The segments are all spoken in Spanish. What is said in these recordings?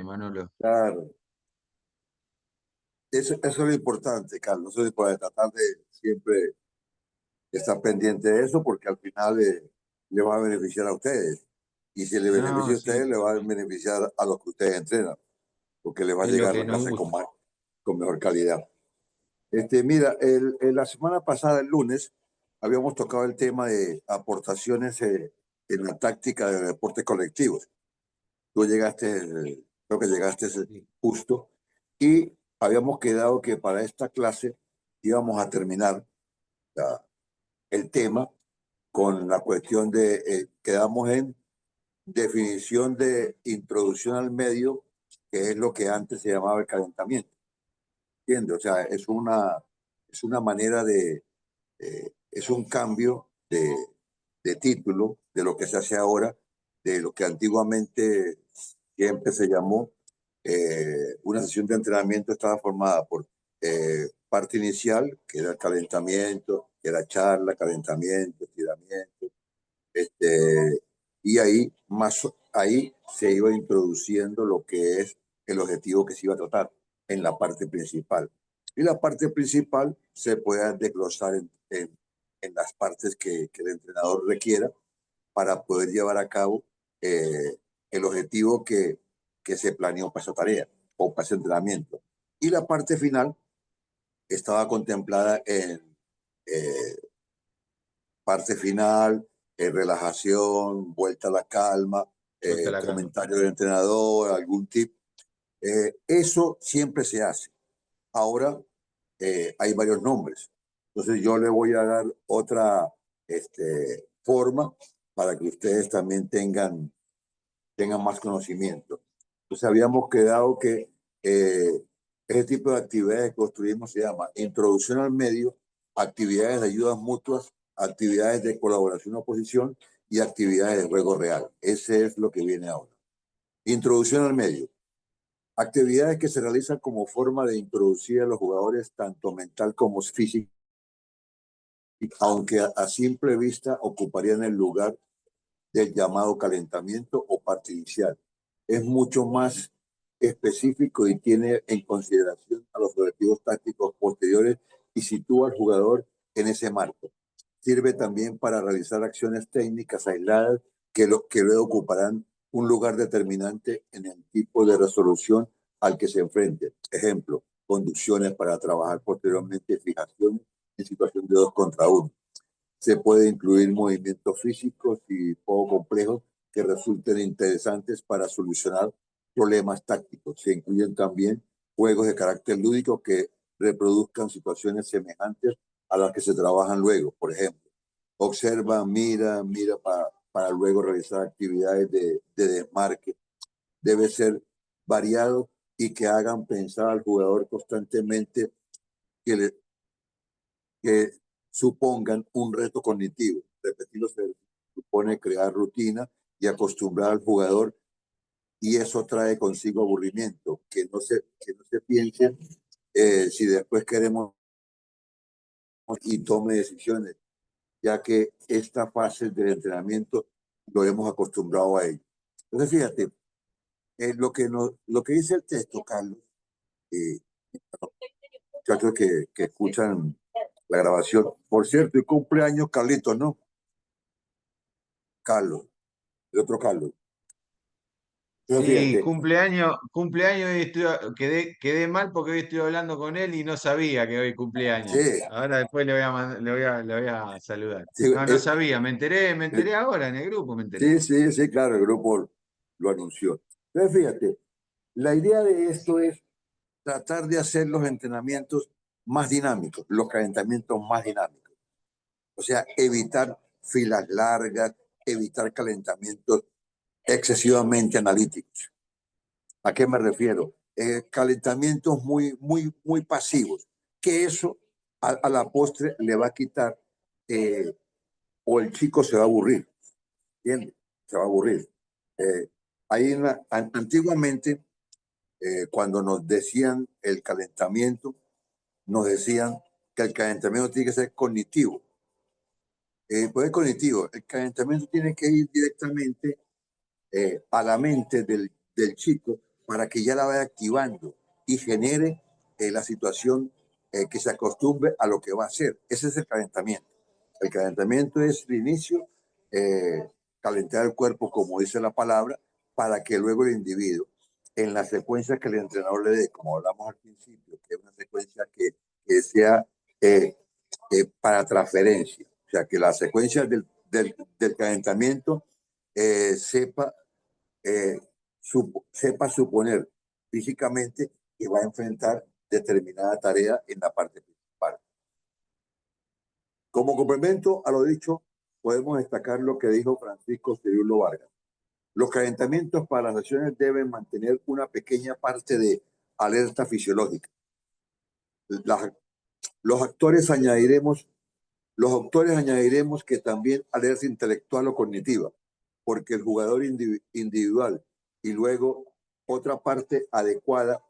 Manolo. Claro, eso es lo importante, Carlos. Eso es para tratar de siempre estar pendiente de eso, porque al final le va a beneficiar a ustedes. Y si le beneficia No, a ustedes, sí, le va a beneficiar a los que ustedes entrenan, porque les va a es lo llegar que la nos clase gusta. con mejor calidad. Mira, la semana pasada, el lunes, habíamos tocado el tema de aportaciones en la táctica de deportes colectivos. Tú llegaste, creo que llegaste Sí. justo, y habíamos quedado que para esta clase íbamos a terminar el tema con la cuestión de, quedamos en definición de introducción al medio, que es lo que antes se llamaba el calentamiento. ¿Entiendes? O sea, es una manera de, es un cambio de título de lo que se hace ahora, de lo que antiguamente siempre se llamó una sesión de entrenamiento. Estaba formada por parte inicial, que era el calentamiento, que era charla, calentamiento, estiramiento, y ahí se iba introduciendo lo que es el objetivo que se iba a tratar en la parte principal. Y la parte principal se puede desglosar en las partes que el entrenador requiera para poder llevar a cabo el objetivo que se planeó para esa tarea o para ese entrenamiento. Y la parte final estaba contemplada en eh, parte final, relajación, vuelta a la calma, Vuelta a la calma. comentario del entrenador, algún tip. Eso siempre se hace. Ahora hay varios nombres. Entonces yo le voy a dar otra forma para que ustedes también tengan más conocimiento. Entonces habíamos quedado que ese tipo de actividades que construimos se llama introducción al medio, actividades de ayudas mutuas, actividades de colaboración oposición y actividades de juego real. Ese es lo que viene ahora. Introducción al medio. Actividades que se realizan como forma de introducir a los jugadores tanto mental como físico, aunque a simple vista ocuparían el lugar del llamado calentamiento o parte inicial. Es mucho más específico y tiene en consideración a los objetivos tácticos posteriores y sitúa al jugador en ese marco. Sirve también para realizar acciones técnicas aisladas que luego ocuparán un lugar determinante en el tipo de resolución al que se enfrente. Ejemplo, conducciones para trabajar posteriormente fijaciones en situación de 2 contra 1. Se puede incluir movimientos físicos y poco complejos que resulten interesantes para solucionar problemas tácticos. Se incluyen también juegos de carácter lúdico que reproduzcan situaciones semejantes a las que se trabajan luego. Por ejemplo, observa, mira para luego realizar actividades de desmarque. Debe ser variado y que hagan pensar al jugador constantemente, que le, que supongan un reto cognitivo. Repetirlo se supone crear rutina y acostumbrar al jugador, y eso trae consigo aburrimiento, que no se piensen si después queremos y tome decisiones, ya que esta fase del entrenamiento lo hemos acostumbrado a ello. Entonces, fíjate, lo que dice el texto, Carlos, eh, muchachos que escuchan la grabación. Por cierto, y cumpleaños Carlitos, ¿no? Carlos, el otro Carlos. Entonces, Sí, fíjate, cumpleaños, hoy quedé mal porque hoy estoy hablando con él y no sabía que hoy cumpleaños. sí, Ahora después le voy a saludar. sí, No sabía, me enteré ahora en el grupo, me enteré. sí, sí, sí, claro, el grupo lo anunció. Entonces, fíjate, la idea de esto es tratar de hacer los entrenamientos más dinámicos, los calentamientos más dinámicos. O sea, evitar filas largas, evitar calentamientos excesivamente analíticos. ¿A qué me refiero? Calentamientos muy pasivos, que eso a la postre le va a quitar, eh, o el chico se va a aburrir, ¿entiendes? Se va a aburrir. Eh, Antiguamente, cuando nos decían el calentamiento, nos decían que el calentamiento tiene que ser cognitivo. Pues es cognitivo, el calentamiento tiene que ir directamente a la mente del chico para que ya la vaya activando y genere la situación que se acostumbre a lo que va a hacer. Ese es el calentamiento. El calentamiento es el inicio, calentar el cuerpo, como dice la palabra, para que luego el individuo, en la secuencia que el entrenador le dé, como hablamos al principio, que es una secuencia que sea para transferencia, o sea, que la secuencia del calentamiento sepa, sepa suponer físicamente que va a enfrentar determinada tarea en la parte principal. Como complemento a lo dicho, podemos destacar lo que dijo Francisco Cirulo Vargas. Los calentamientos para las acciones deben mantener una pequeña parte de alerta fisiológica. Las, los actores añadiremos Los autores añadiremos que también alerta intelectual o cognitiva, porque el jugador individual y luego otra parte adecuada,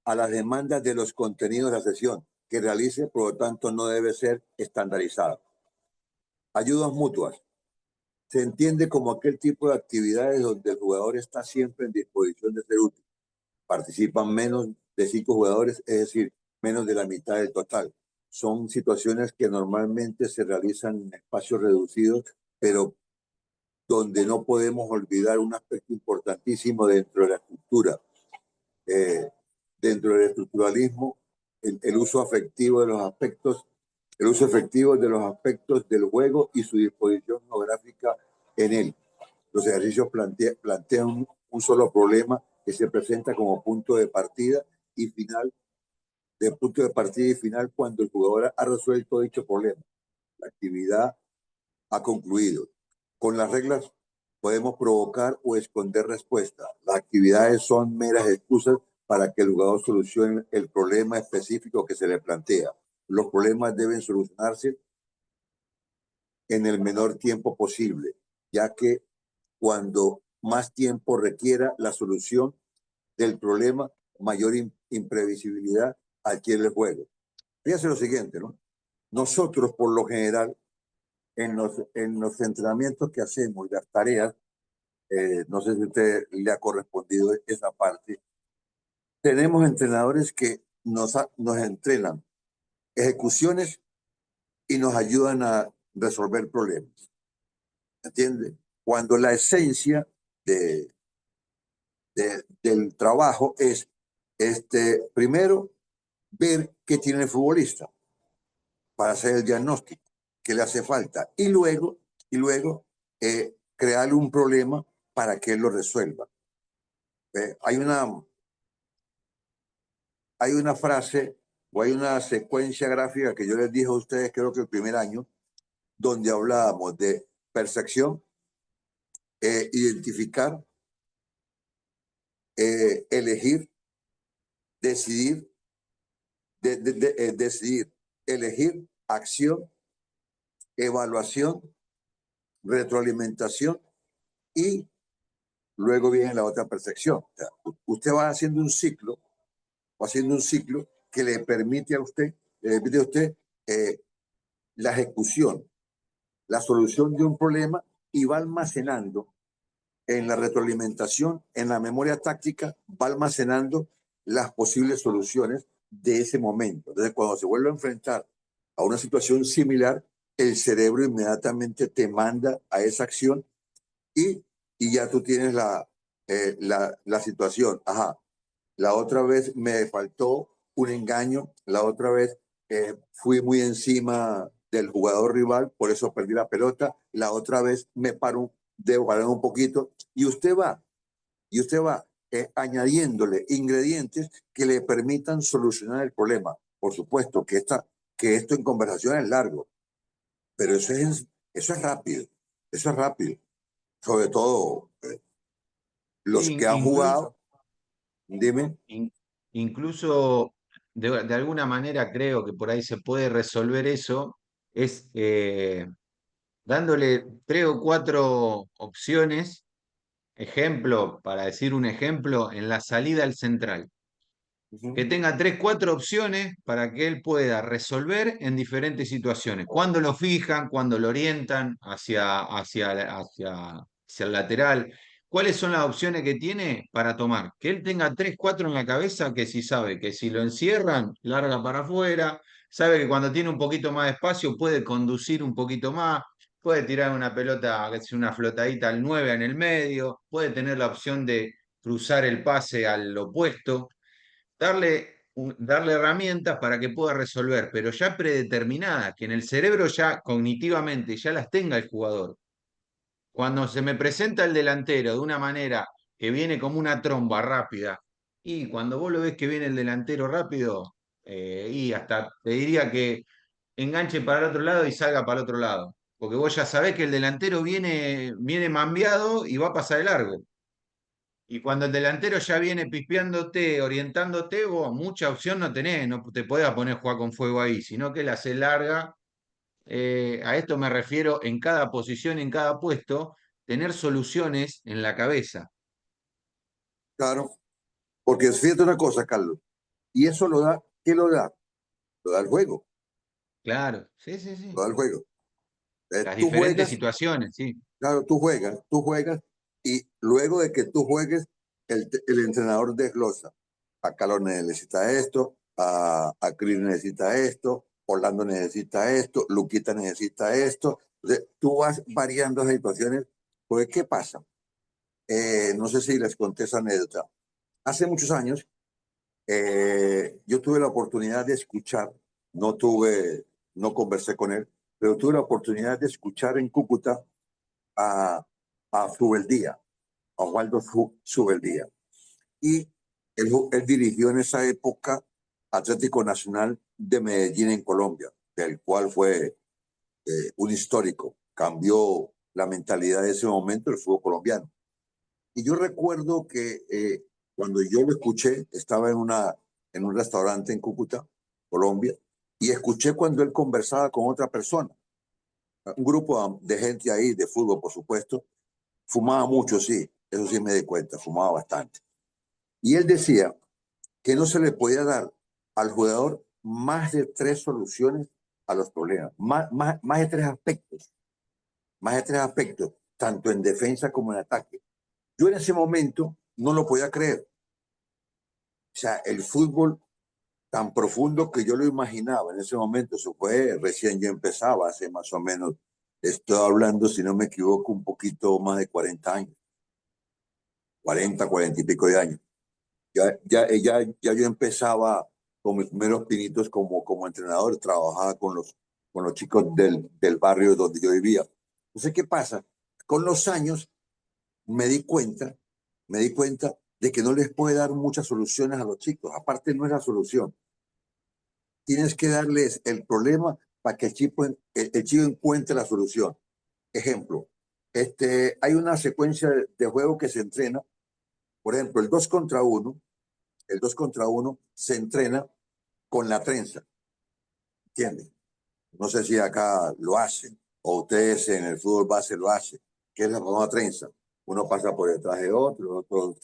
a las demandas de los contenidos de la sesión que realice, por lo tanto no debe ser estandarizada. Ayudas mutuas. Se entiende como aquel tipo de actividades donde el jugador está siempre en disposición de ser útil. Participan menos de 5 jugadores, es decir, menos de la mitad del total. Son situaciones que normalmente se realizan en espacios reducidos, pero donde no podemos olvidar un aspecto importantísimo dentro de la estructura. Dentro del estructuralismo, el uso afectivo de los aspectos, el uso efectivo de los aspectos del juego y su disposición geográfica en él. Los ejercicios plantean un solo problema que se presenta como punto de partida y final, cuando el jugador ha resuelto dicho problema. La actividad ha concluido. Con las reglas podemos provocar o esconder respuestas. Las actividades son meras excusas para que el jugador solucione el problema específico que se le plantea. Los problemas deben solucionarse en el menor tiempo posible, ya que cuando más tiempo requiera la solución del problema, mayor imprevisibilidad adquiere el juego. Fíjense lo siguiente, ¿no? Nosotros, por lo general, en los entrenamientos que hacemos y las tareas, no sé si a usted le ha correspondido esa parte, tenemos entrenadores que nos entrenan ejecuciones y nos ayudan a resolver problemas. ¿Entiende? Cuando la esencia del trabajo es, primero, ver qué tiene el futbolista para hacer el diagnóstico, qué le hace falta, y luego crearle un problema para que él lo resuelva. Hay una frase o hay una secuencia gráfica que yo les dije a ustedes, creo que el primer año, donde hablábamos de percepción, identificar, elegir, decidir, decidir, elegir, acción, evaluación, retroalimentación y luego viene la otra percepción. O sea, usted va haciendo un ciclo que le permite a usted, la ejecución, la solución de un problema y va almacenando en la retroalimentación, en la memoria táctica, va almacenando las posibles soluciones de ese momento. Entonces, cuando se vuelve a enfrentar a una situación similar, el cerebro inmediatamente te manda a esa acción y ya tú tienes la situación. Ajá, la otra vez me faltó un engaño, la otra vez fui muy encima del jugador rival, por eso perdí la pelota, la otra vez debo parar un poquito y usted va añadiéndole ingredientes que le permitan solucionar el problema. Por supuesto que esto en conversación es largo, pero eso es rápido, sobre todo los que han Incluso, jugado, dime. incluso de alguna manera creo que por ahí se puede resolver eso, es dándole 3 o 4 opciones, ejemplo, para decir un ejemplo, en la salida al central. Que tenga 3, 4 opciones para que él pueda resolver en diferentes situaciones. Cuando lo fijan, cuando lo orientan hacia hacia el lateral. ¿Cuáles son las opciones que tiene para tomar? Que él tenga 3, 4 en la cabeza, que si sabe que si lo encierran, larga para afuera, sabe que cuando tiene un poquito más de espacio puede conducir un poquito más, puede tirar una pelota, que sea una flotadita al 9 en el medio, puede tener la opción de cruzar el pase al opuesto, darle herramientas para que pueda resolver, pero ya predeterminadas, que en el cerebro ya cognitivamente ya las tenga el jugador. Cuando se me presenta el delantero de una manera que viene como una tromba rápida, y cuando vos lo ves que viene el delantero rápido, y hasta te diría que enganche para el otro lado y salga para el otro lado. Porque vos ya sabés que el delantero viene mambiado y va a pasar de largo. Y cuando el delantero ya viene pispeándote, orientándote, vos mucha opción no tenés, no te podés poner a jugar con fuego ahí, sino que la hace larga. A esto me refiero en cada posición, en cada puesto, tener soluciones en la cabeza. Claro, porque fíjate una cosa, Carlos, y eso lo da, ¿qué lo da? Lo da el juego, Claro, sí, sí, lo sí. da el juego. Las Tú diferentes juegas, situaciones, sí. claro, tú juegas, y luego de que tú juegues, el entrenador desglosa. A Carlos necesita esto, a Chris necesita esto, Orlando necesita esto, Luquita necesita esto. Entonces, tú vas variando las situaciones, porque ¿qué pasa? No sé si les conté esa anécdota. Hace muchos años, yo tuve la oportunidad de escuchar, no tuve, no conversé con él, pero tuve la oportunidad de escuchar en Cúcuta a, a Subeldía, a Waldo Subeldía. Y él dirigió en esa época Atlético Nacional de Medellín en Colombia, del cual fue un histórico. Cambió la mentalidad de ese momento del fútbol colombiano. Y yo recuerdo que cuando yo lo escuché, estaba en un restaurante en Cúcuta, Colombia, y escuché cuando él conversaba con otra persona, un grupo de gente ahí, de fútbol, por supuesto. Fumaba mucho, sí, eso sí me di cuenta, fumaba bastante. Y él decía que no se le podía dar al jugador más de tres soluciones a los problemas, más de tres aspectos, más de tres aspectos, tanto en defensa como en ataque. Yo en ese momento no lo podía creer. O sea, el fútbol tan profundo que yo lo imaginaba en ese momento, eso fue recién yo empezaba, hace más o menos, estoy hablando, si no me equivoco, un poquito más de 40 años, 40 y pico de años. Ya yo empezaba con mis primeros pinitos como entrenador, trabajaba con los chicos del barrio donde yo vivía. Entonces, ¿qué pasa? Con los años me di cuenta, me di cuenta de que no les puede dar muchas soluciones a los chicos. Aparte, no es la solución. Tienes que darles el problema para que el chico encuentre la solución. Ejemplo, hay una secuencia de juego que se entrena. Por ejemplo, el 2 contra uno se entrena con la trenza, ¿entiendes? No sé si acá lo hacen o ustedes en el fútbol base lo hacen, que es la famosa trenza. Uno pasa por detrás de otro, el otro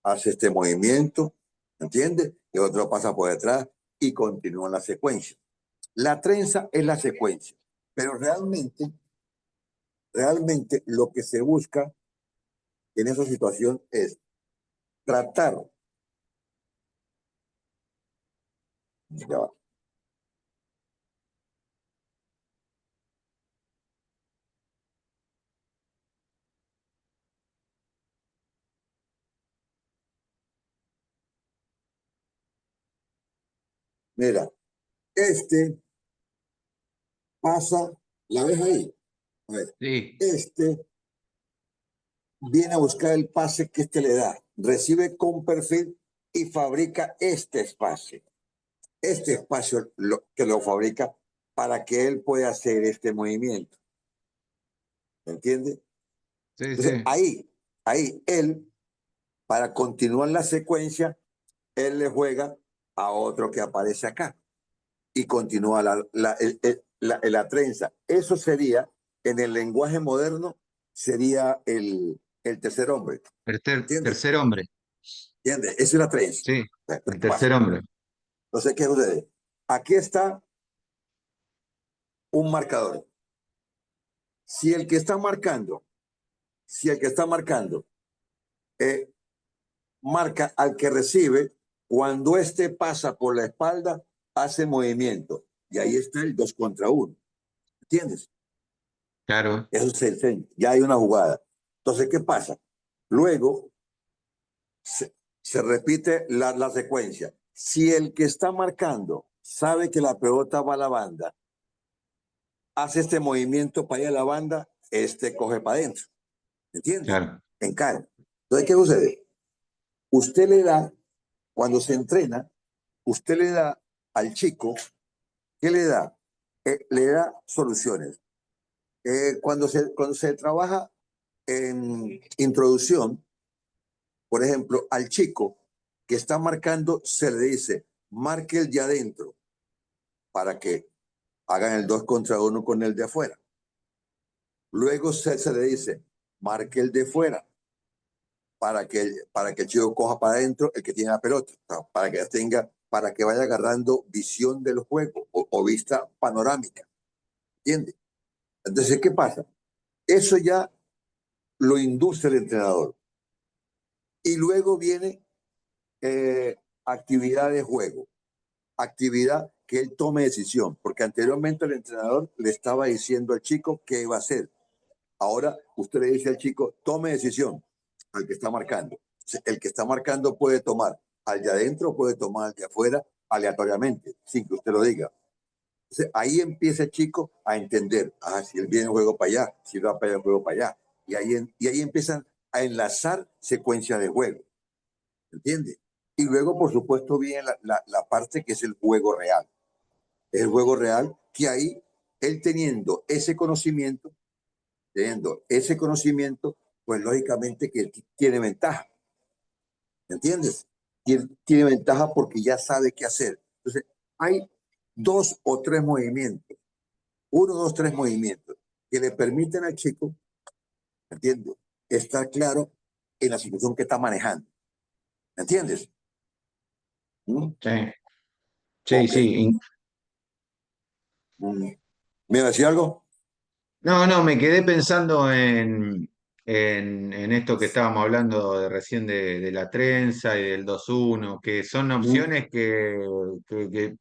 hace este movimiento, ¿entiendes? El otro pasa por detrás y continúa la secuencia. La trenza es la secuencia, pero realmente lo que se busca en esa situación es tratar, ya va. Mira, este pasa, ¿la ves ahí? A ver, Sí, este viene a buscar el pase que este le da, recibe con perfil y fabrica este espacio. Este espacio que lo fabrica para que él pueda hacer este movimiento. ¿Entiendes? sí, Entonces, sí. ahí él, para continuar la secuencia, él le juega a otro que aparece acá y continúa la trenza. Eso sería, en el lenguaje moderno, sería el tercer hombre. ¿Entiendes? Tercer hombre. ¿Entiendes? Esa es la trenza. Sí, Entonces, el ¿qué pasa? tercer hombre. Entonces, ¿qué sucede? Aquí está un marcador. Si el que está marcando Si el que está marcando eh, marca al que recibe, cuando éste pasa por la espalda, hace movimiento. Y ahí está el 2 contra 1. ¿Entiendes? Claro, Eso se enseña. Ya hay una jugada. Entonces, ¿qué pasa? Luego se repite la secuencia. Si el que está marcando sabe que la pelota va a la banda, hace este movimiento para ir a la banda, este coge para adentro. ¿Entiendes? claro. Encara. Entonces, ¿qué sucede? Usted le da, cuando se entrena, usted le da al chico, ¿qué le da? Le da soluciones. Cuando se trabaja en introducción, por ejemplo, al chico que está marcando, se le dice, marque el de adentro para que hagan el 2 contra 1 con el de afuera. Luego se le dice, marque el de fuera para que el chico coja para adentro el que tiene la pelota, para que vaya agarrando visión del juego o vista panorámica. ¿Entiendes? Entonces, ¿qué pasa? Eso ya lo induce el entrenador. Y luego viene actividad de juego, actividad que él tome decisión, porque anteriormente el entrenador le estaba diciendo al chico qué iba a hacer. Ahora usted le dice al chico, tome decisión al que está marcando. El que está marcando puede tomar al de adentro, puede tomar al de afuera aleatoriamente, sin que usted lo diga. Entonces, ahí empieza el chico a entender, si él viene juego para allá, si va para allá, juego para allá. Y ahí empiezan a enlazar secuencias de juego. ¿Entiende? Y luego, por supuesto, viene la parte que es el juego real. Es el juego real que ahí, él teniendo ese conocimiento, pues lógicamente que tiene ventaja. ¿Entiendes? Tiene ventaja porque ya sabe qué hacer. Entonces, hay 2 o 3 movimientos, 1, 2, 3 movimientos que le permiten al chico, ¿entiendes? Estar claro en la situación que está manejando. ¿Entiendes? ¿Mm? Sí, sí, Ok. sí. Mm. ¿Me decía algo? No, no, me quedé pensando en esto que estábamos hablando recién de la trenza y del 2-1, que son Mm. opciones que, que-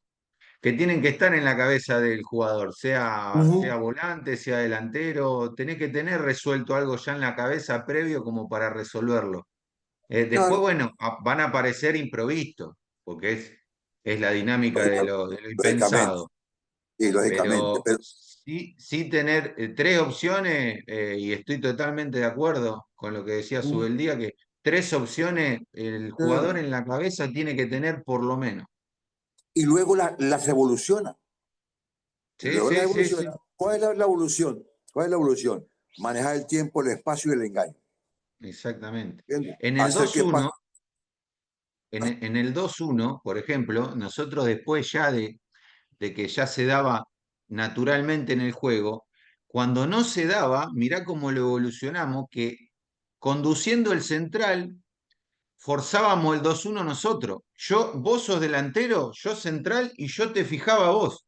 que tienen que estar en la cabeza del jugador, sea Ujú. volante, sea delantero, tenés que tener resuelto algo ya en la cabeza previo como para resolverlo. Después, Claro, bueno, van a aparecer improvistos, porque es la dinámica de lo lógicamente, impensado, y lógicamente, pero pero sí tener tres opciones, y estoy totalmente de acuerdo con lo que decía mm, Subeldía, que tres opciones el jugador mm. en la cabeza tiene que tener por lo menos. Y luego las evoluciona, y Sí, luego las sí, sí, sí, evoluciona. ¿Cuál es la evolución? ¿Cuál es la evolución? Manejar el tiempo, el espacio y el engaño. exactamente. ¿Entiendes? En el Hacer que 2-1, pase. en el 2-1, por ejemplo, nosotros después ya de que ya se daba naturalmente en el juego, cuando no se daba, mirá cómo lo evolucionamos, que conduciendo el central, forzábamos el 2-1 nosotros. Vos sos delantero, yo central y yo te fijaba a vos.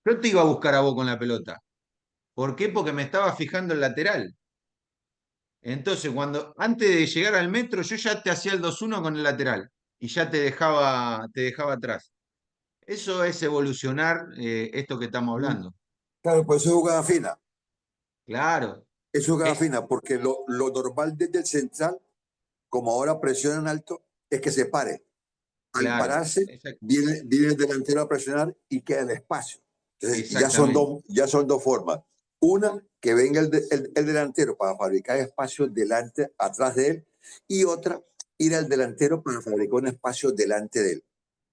Yo te iba a buscar a vos con la pelota. ¿Por qué? Porque me estaba fijando el lateral. Entonces, antes de llegar al metro, yo ya te hacía el 2-1 con el lateral y ya te dejaba atrás. Eso es evolucionar, esto que estamos Mm. hablando. Claro, pues eso es jugada fina. Claro, Es jugada es fina, porque lo normal desde el central, como ahora presionan alto, es que se pare. Al claro, pararse, viene el delantero a presionar y queda en espacio. Entonces, exactamente. ya son 2 formas. Una, que venga el delantero para fabricar espacio delante, atrás de él, y otra, ir al delantero para fabricar un espacio delante de él.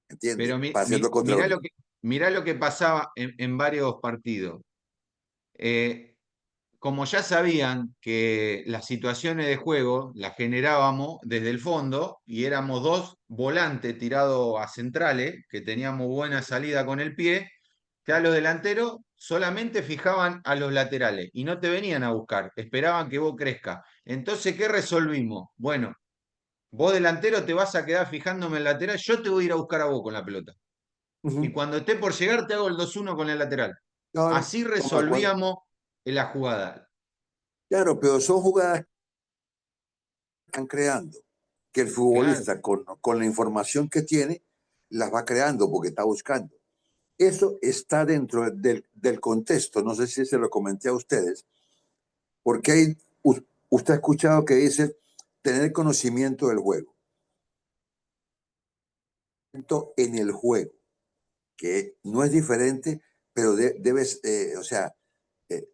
¿Entiendes? Pero Para hacerlo contra uno. mirá lo que pasaba en varios partidos. Eh, Como ya sabían que las situaciones de juego las generábamos desde el fondo y éramos dos volantes tirados a centrales, que teníamos buena salida con el pie, ya los delanteros solamente fijaban a los laterales y no te venían a buscar, esperaban que vos crezcas. Entonces, ¿qué resolvimos? Bueno, vos delantero te vas a quedar fijándome en el lateral, yo te voy a ir a buscar a vos con la pelota. Y Ujú. cuando esté por llegar, te hago el 2-1 con el lateral. Claro, Así como de acuerdo. resolvíamos la jugada. Claro, pero son jugadas están creando, que el Claro, futbolista con la información que tiene, las va creando porque está buscando. Eso está dentro del contexto, no sé si se lo comenté a ustedes, porque usted ha escuchado que dice tener conocimiento del juego, en el juego, que no es diferente, pero debes, o sea, eh,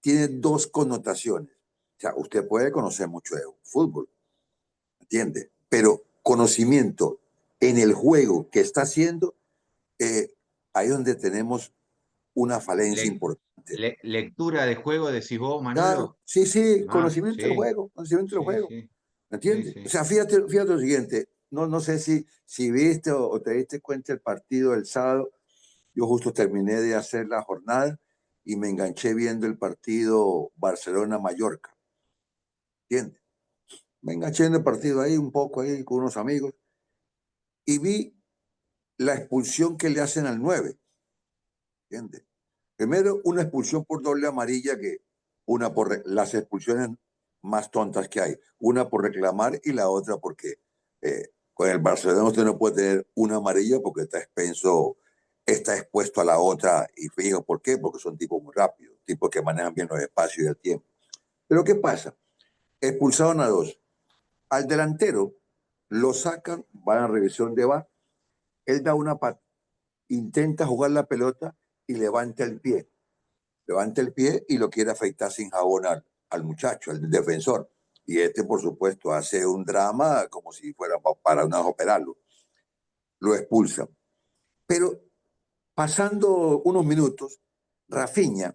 tiene dos connotaciones. O sea, usted puede conocer mucho de fútbol, ¿entiende? Pero conocimiento en el juego que está haciendo, ahí es donde tenemos una falencia le- importante. lectura de juego, decís vos, Claro, Manolo. sí, sí, Ah, conocimiento del sí, juego, conocimiento del sí, juego, sí, ¿me sí, entiendes? O sí. sea, fíjate lo siguiente, no sé si viste o te diste cuenta el partido del sábado. Yo justo terminé de hacer la jornada y me enganché viendo el partido Barcelona-Mallorca, ¿entiendes? Me enganché en el partido ahí un poco ahí con unos amigos y vi la expulsión que le hacen al 9, ¿entiendes? Primero, una expulsión por doble amarilla, que una por las expulsiones más tontas que hay, una por reclamar y la otra porque con el Barcelona usted no puede tener una amarilla porque está expuesto a la otra. Y fijo, ¿por qué? Porque son tipos muy rápidos, tipos que manejan bien los espacios y el tiempo. Pero ¿qué pasa? Expulsaron a dos. Al delantero lo sacan, van a revisión de VAR, él da una pata, intenta jugar la pelota y levanta el pie y lo quiere afeitar sin jabón al muchacho, al defensor. Y este, por supuesto, hace un drama como si fuera para una operarlo. Lo expulsan. Pero pasando unos minutos, Rafinha,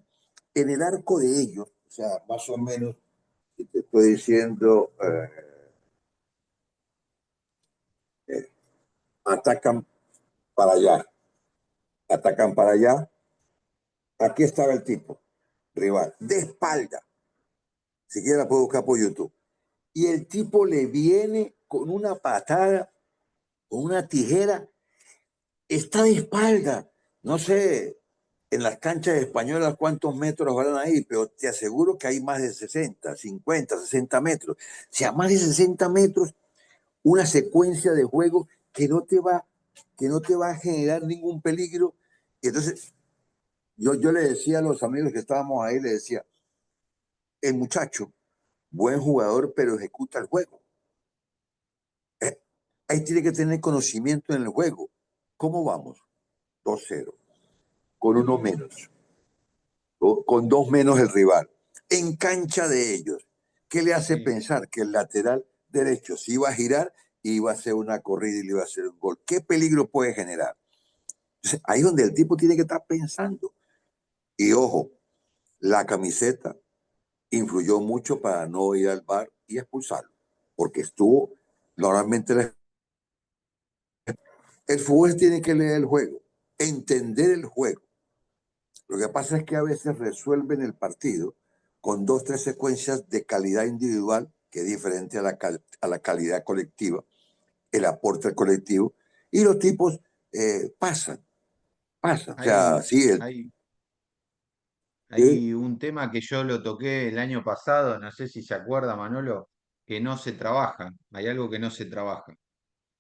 en el arco de ellos, o sea, más o menos, si te estoy diciendo, atacan para allá, atacan para allá. Aquí estaba el tipo, rival, de espalda. Si quiere la puedo buscar por YouTube. Y el tipo le viene con una patada, con una tijera, está de espalda. No sé en las canchas españolas cuántos metros van ahí, pero te aseguro que hay más de 60, 50, 60 metros. O sea, más de 60 metros, una secuencia de juego que no te va a generar ningún peligro. Y entonces yo le decía a los amigos que estábamos ahí, le decía, el muchacho, buen jugador, pero ejecuta el juego. Eh, Ahí tiene que tener conocimiento en el juego. ¿Cómo vamos? 2-0, con uno menos, con dos menos el rival, en cancha de ellos. ¿Qué le hace Sí. pensar que el lateral derecho se iba a girar y iba a hacer una corrida y le iba a hacer un gol? ¿Qué peligro puede generar? Entonces, ahí es donde el tipo tiene que estar pensando. Y ojo, la camiseta influyó mucho para no ir al bar y expulsarlo, porque estuvo, normalmente el fútbol tiene que leer el juego, entender el juego. Lo que pasa es que a veces resuelven el partido con dos, tres secuencias de calidad individual, que es diferente a la calidad colectiva, el aporte colectivo, y los tipos pasan. O sea, Hay, sí, hay, sí, hay un tema que yo lo toqué el año pasado, no sé si se acuerda, Manolo, que no se trabaja. Hay algo que no se trabaja,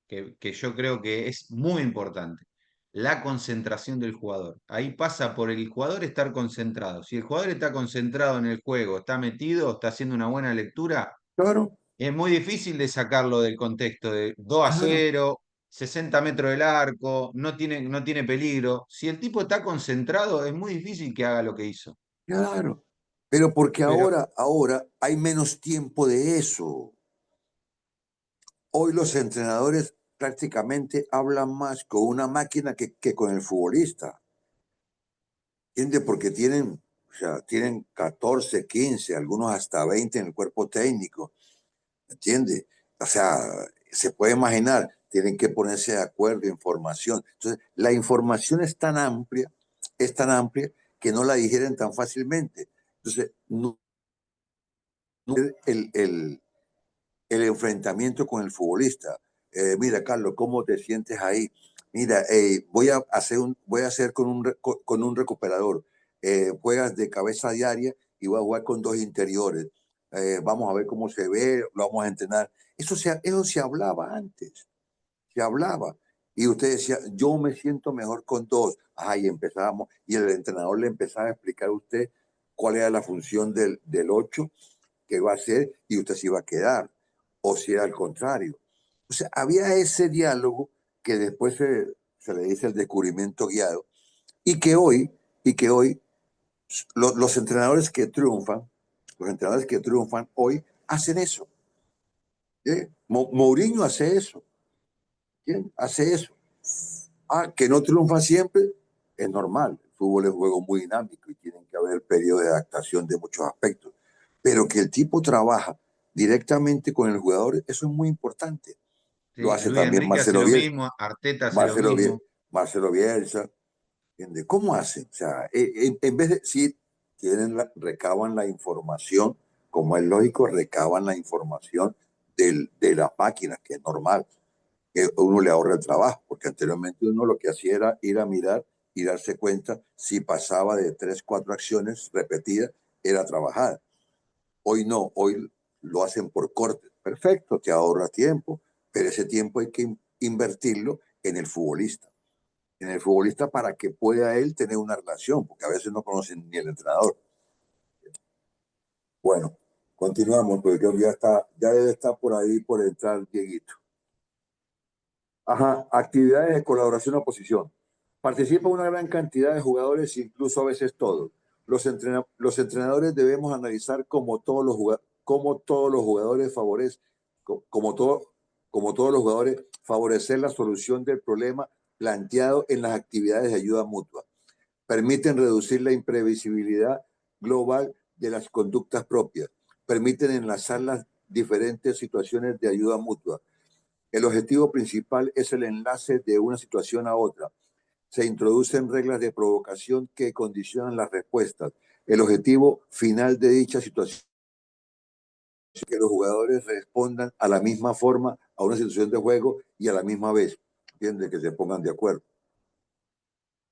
que yo creo que es muy importante. La concentración del jugador. Ahí pasa por el jugador estar concentrado. Si el jugador está concentrado en el juego, está metido, está haciendo una buena lectura, claro, es muy difícil de sacarlo del contexto de 2 a claro, 0, 60 metros del arco, no tiene peligro. Si el tipo está concentrado, es muy difícil que haga lo que hizo. claro. Pero porque Pero ahora hay menos tiempo de eso. Hoy los entrenadores prácticamente hablan más con una máquina que con el futbolista. ¿Entiendes? Porque tienen, o sea, tienen 14, 15, algunos hasta 20 en el cuerpo técnico. ¿Entiendes? O sea, se puede imaginar, tienen que ponerse de acuerdo, información. Entonces, la información es tan amplia que no la digieren tan fácilmente. Entonces, no el enfrentamiento con el futbolista. Mira, Carlos, ¿cómo te sientes ahí? Mira, voy a hacer con un recuperador. Juegas de cabeza diaria y voy a jugar con dos interiores. vamos a ver cómo se ve, lo vamos a entrenar. Eso se hablaba antes, se hablaba. Y usted decía, yo me siento mejor con dos. Y empezábamos, y el entrenador le empezaba a explicar a usted cuál era la función del 8 que va a hacer y usted se iba a quedar, o si era al contrario. O sea, había ese diálogo que después se le dice el descubrimiento guiado, y que hoy, y que hoy los entrenadores que triunfan, los entrenadores que triunfan hoy hacen eso. Mourinho hace eso. ¿Quién hace eso? Que no triunfa siempre, es normal. El fútbol es un juego muy dinámico y tienen que haber periodos de adaptación de muchos aspectos. Pero que el tipo trabaja directamente con el jugador, eso es muy importante. Lo Sí, hace Luis también Enrique hace Marcelo lo Bielsa. mismo, Arteta hace lo Marcelo, mismo. Marcelo Bielsa. ¿Entiende? ¿Cómo hacen? O sea, en vez de, sí, recaban la información, como es lógico, recaban la información de las máquinas, que es normal, que uno le ahorra el trabajo, porque anteriormente uno lo que hacía era ir a mirar y darse cuenta si pasaba de 3, 4 acciones repetidas, era trabajar. Hoy no, hoy lo hacen por corte. Perfecto, te ahorra tiempo, pero ese tiempo hay que invertirlo en el futbolista para que pueda él tener una relación, porque a veces no conocen ni el entrenador. Bueno, continuamos, porque ya debe estar por ahí por entrar Dieguito. Ajá, actividades de colaboración o oposición. Participa una gran cantidad de jugadores, incluso a veces todos. Los entrenadores debemos analizar cómo todos los jugadores como todos los jugadores, favorecer la solución del problema planteado en las actividades de ayuda mutua. Permiten reducir la imprevisibilidad global de las conductas propias. Permiten enlazar las diferentes situaciones de ayuda mutua. El objetivo principal es el enlace de una situación a otra. Se introducen reglas de provocación que condicionan las respuestas. El objetivo final de dicha situación es que los jugadores respondan a la misma forma a una situación de juego y a la misma vez. ¿Entiende? Que se pongan de acuerdo.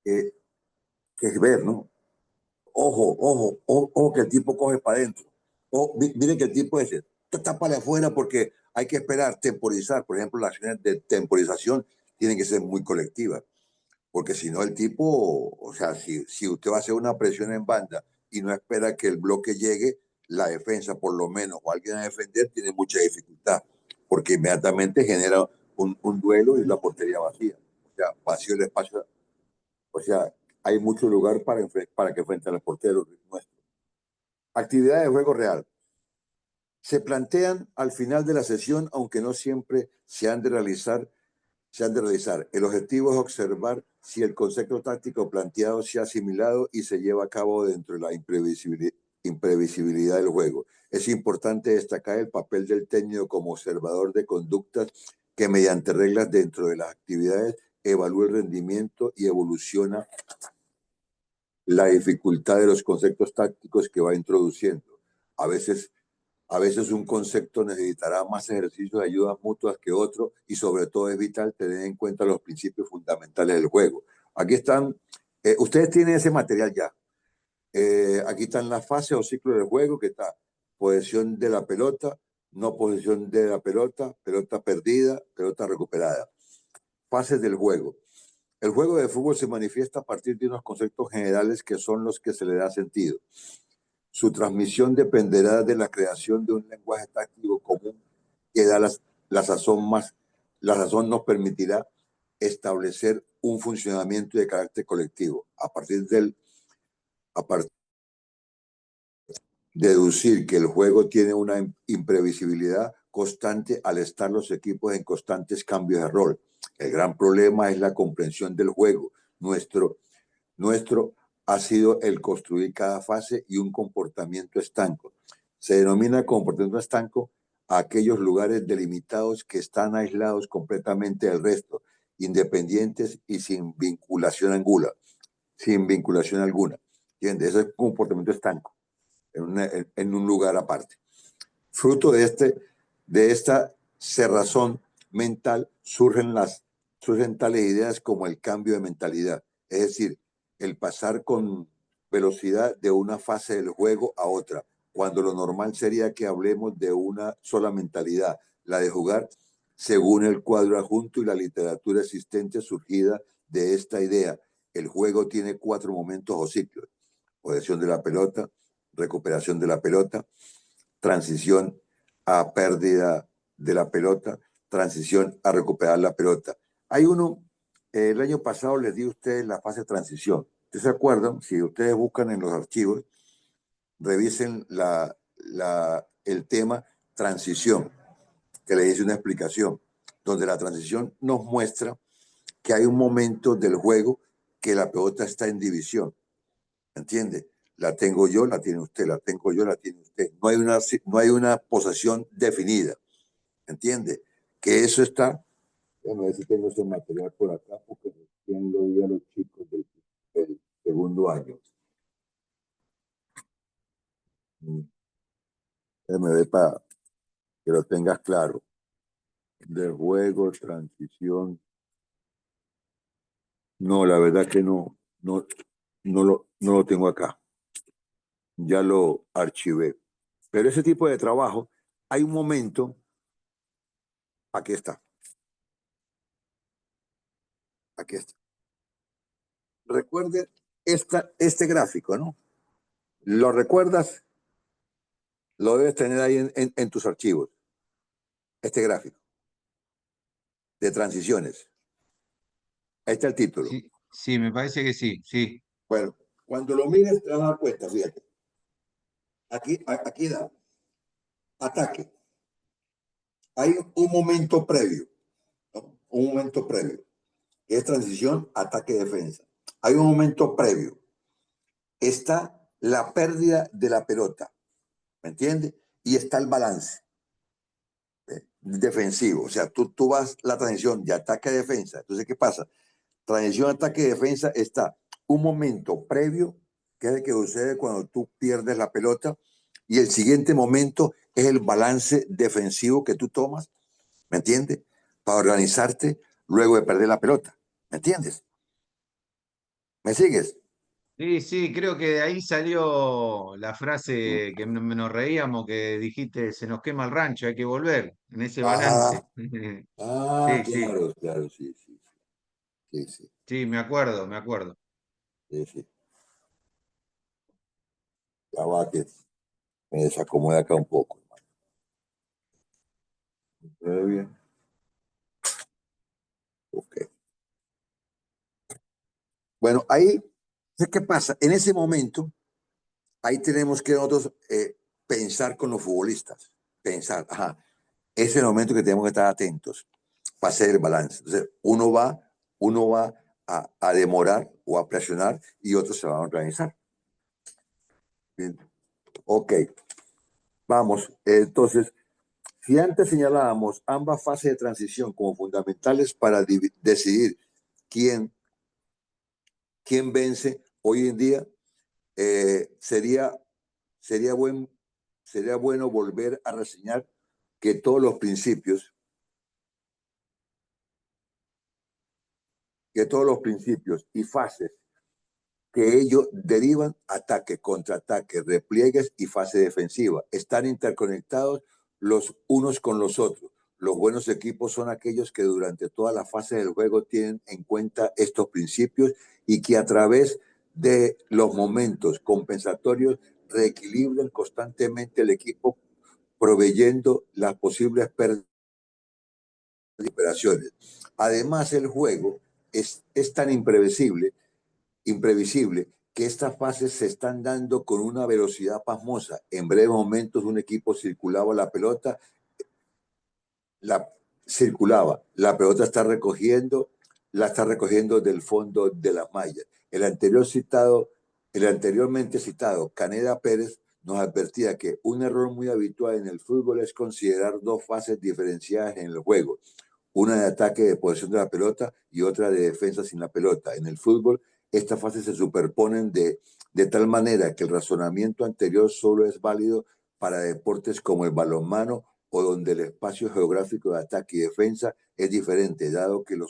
Que es ver, ¿no? Ojo, que el tipo coge para adentro. Miren que el tipo ese, está para afuera porque hay que esperar, temporizar. Por ejemplo, las acciones de temporización tienen que ser muy colectivas, porque si no el tipo, o sea, si usted va a hacer una presión en banda y no espera que el bloque llegue, la defensa por lo menos, o alguien a defender, tiene mucha dificultad, porque inmediatamente genera un duelo y la portería vacía. O sea, vacío el espacio, o sea, hay mucho lugar para que frente al portero nuestro. Actividades de juego real. Se plantean al final de la sesión, aunque no siempre se han de realizar. El objetivo es observar si el concepto táctico planteado se ha asimilado y se lleva a cabo dentro de la imprevisibilidad del juego. Es importante destacar el papel del técnico como observador de conductas que mediante reglas dentro de las actividades evalúa el rendimiento y evoluciona la dificultad de los conceptos tácticos que va introduciendo. A veces, a veces un concepto necesitará más ejercicios de ayudas mutuas que otro y sobre todo es vital tener en cuenta los principios fundamentales del juego. Aquí están, ustedes tienen ese material ya. Aquí están las fases o ciclos del juego, que está posesión de la pelota, no posesión de la pelota, pelota perdida, pelota recuperada. Fases del juego. El juego de fútbol se manifiesta a partir de unos conceptos generales que son los que se le da sentido. Su transmisión dependerá de la creación de un lenguaje táctico común que da la sazón más. La razón nos permitirá establecer un funcionamiento de carácter colectivo. A partir de deducir que el juego tiene una imprevisibilidad constante al estar los equipos en constantes cambios de rol. El gran problema es la comprensión del juego. Nuestro ha sido el construir cada fase y un comportamiento estanco. Se denomina comportamiento estanco a aquellos lugares delimitados que están aislados completamente del resto, independientes y sin vinculación alguna. Sin vinculación alguna. ¿Entiendes? Ese es comportamiento estanco, en un lugar aparte. Fruto de esta cerrazón mental surgen tales ideas como el cambio de mentalidad, es decir, el pasar con velocidad de una fase del juego a otra, cuando lo normal sería que hablemos de una sola mentalidad, la de jugar según el cuadro adjunto y la literatura existente surgida de esta idea. El juego tiene 4 momentos o ciclos: posesión de la pelota, recuperación de la pelota, transición a pérdida de la pelota, transición a recuperar la pelota. Hay uno, el año pasado les di a ustedes la fase de transición. ¿Ustedes se acuerdan? Si ustedes buscan en los archivos, revisen el tema transición, que le hice una explicación, donde la transición nos muestra que hay un momento del juego que la pelota está en división. ¿Entiende? La tengo yo, la tiene usted, la tengo yo, la tiene usted. No hay una posesión definida. ¿Entiende? Que eso está. Déjame ver si tengo ese material por acá, porque recién lo vi a los chicos del segundo año. Déjame ver para que lo tengas claro. De juego, transición. No, la verdad que no lo tengo acá. Ya lo archivé. Pero ese tipo de trabajo, hay un momento, aquí está, aquí está. Recuerden este gráfico, ¿no? ¿Lo recuerdas? Lo debes tener ahí en tus archivos. Este gráfico de transiciones. Ahí está el título. Sí, sí, me parece que sí, sí. Bueno, cuando lo mires te vas a dar cuenta, fíjate. Aquí da ataque. Hay un momento previo, ¿no? Un momento previo, que es transición, ataque, defensa. Hay un momento previo. Está la pérdida de la pelota, ¿me entiendes? Y está el balance defensivo. O sea, tú vas la transición de ataque a defensa. Entonces, ¿qué pasa? Transición, ataque, defensa está un momento previo, que es el que sucede cuando tú pierdes la pelota, y el siguiente momento es el balance defensivo que tú tomas, ¿me entiendes? Para organizarte luego de perder la pelota, ¿me entiendes? ¿Me sigues? Sí, sí, creo que de ahí salió la frase que nos reíamos, que dijiste, se nos quema el rancho, hay que volver, en ese balance. Ah, ah, Sí, sí, claro, claro, sí, sí, sí, sí, sí, me acuerdo, me acuerdo. sí, sí. Ya va que me desacomoda acá un poco. ¿Todo bien? Ok. Bueno, ahí, ¿qué pasa? En ese momento, ahí tenemos que nosotros pensar con los futbolistas. Pensar, ajá, ese es el momento que tenemos que estar atentos para hacer el balance. Entonces, uno va a demorar o a presionar y otros se van a organizar. Bien. Ok, vamos. Entonces, si antes señalábamos ambas fases de transición como fundamentales para decidir quién, quién vence hoy en día, eh, sería, sería, buen, sería bueno volver a reseñar que todos los principios y fases que ellos derivan: ataque, contraataque, repliegues y fase defensiva, están interconectados los unos con los otros. Los buenos equipos son aquellos que durante toda la fase del juego tienen en cuenta estos principios y que a través de los momentos compensatorios reequilibran constantemente el equipo, proveyendo las posibles pérdidas y operaciones. Además, el juego es tan imprevisible que estas fases se están dando con una velocidad pasmosa. En breves momentos un equipo la pelota la está recogiendo del fondo de las mallas. El anteriormente citado Caneda Pérez nos advertía que un error muy habitual en el fútbol es considerar dos fases diferenciadas en el juego: una de ataque de posesión de la pelota y otra de defensa sin la pelota. En el fútbol, estas fases se superponen de tal manera que el razonamiento anterior solo es válido para deportes como el balonmano, o donde el espacio geográfico de ataque y defensa es diferente, dado que lo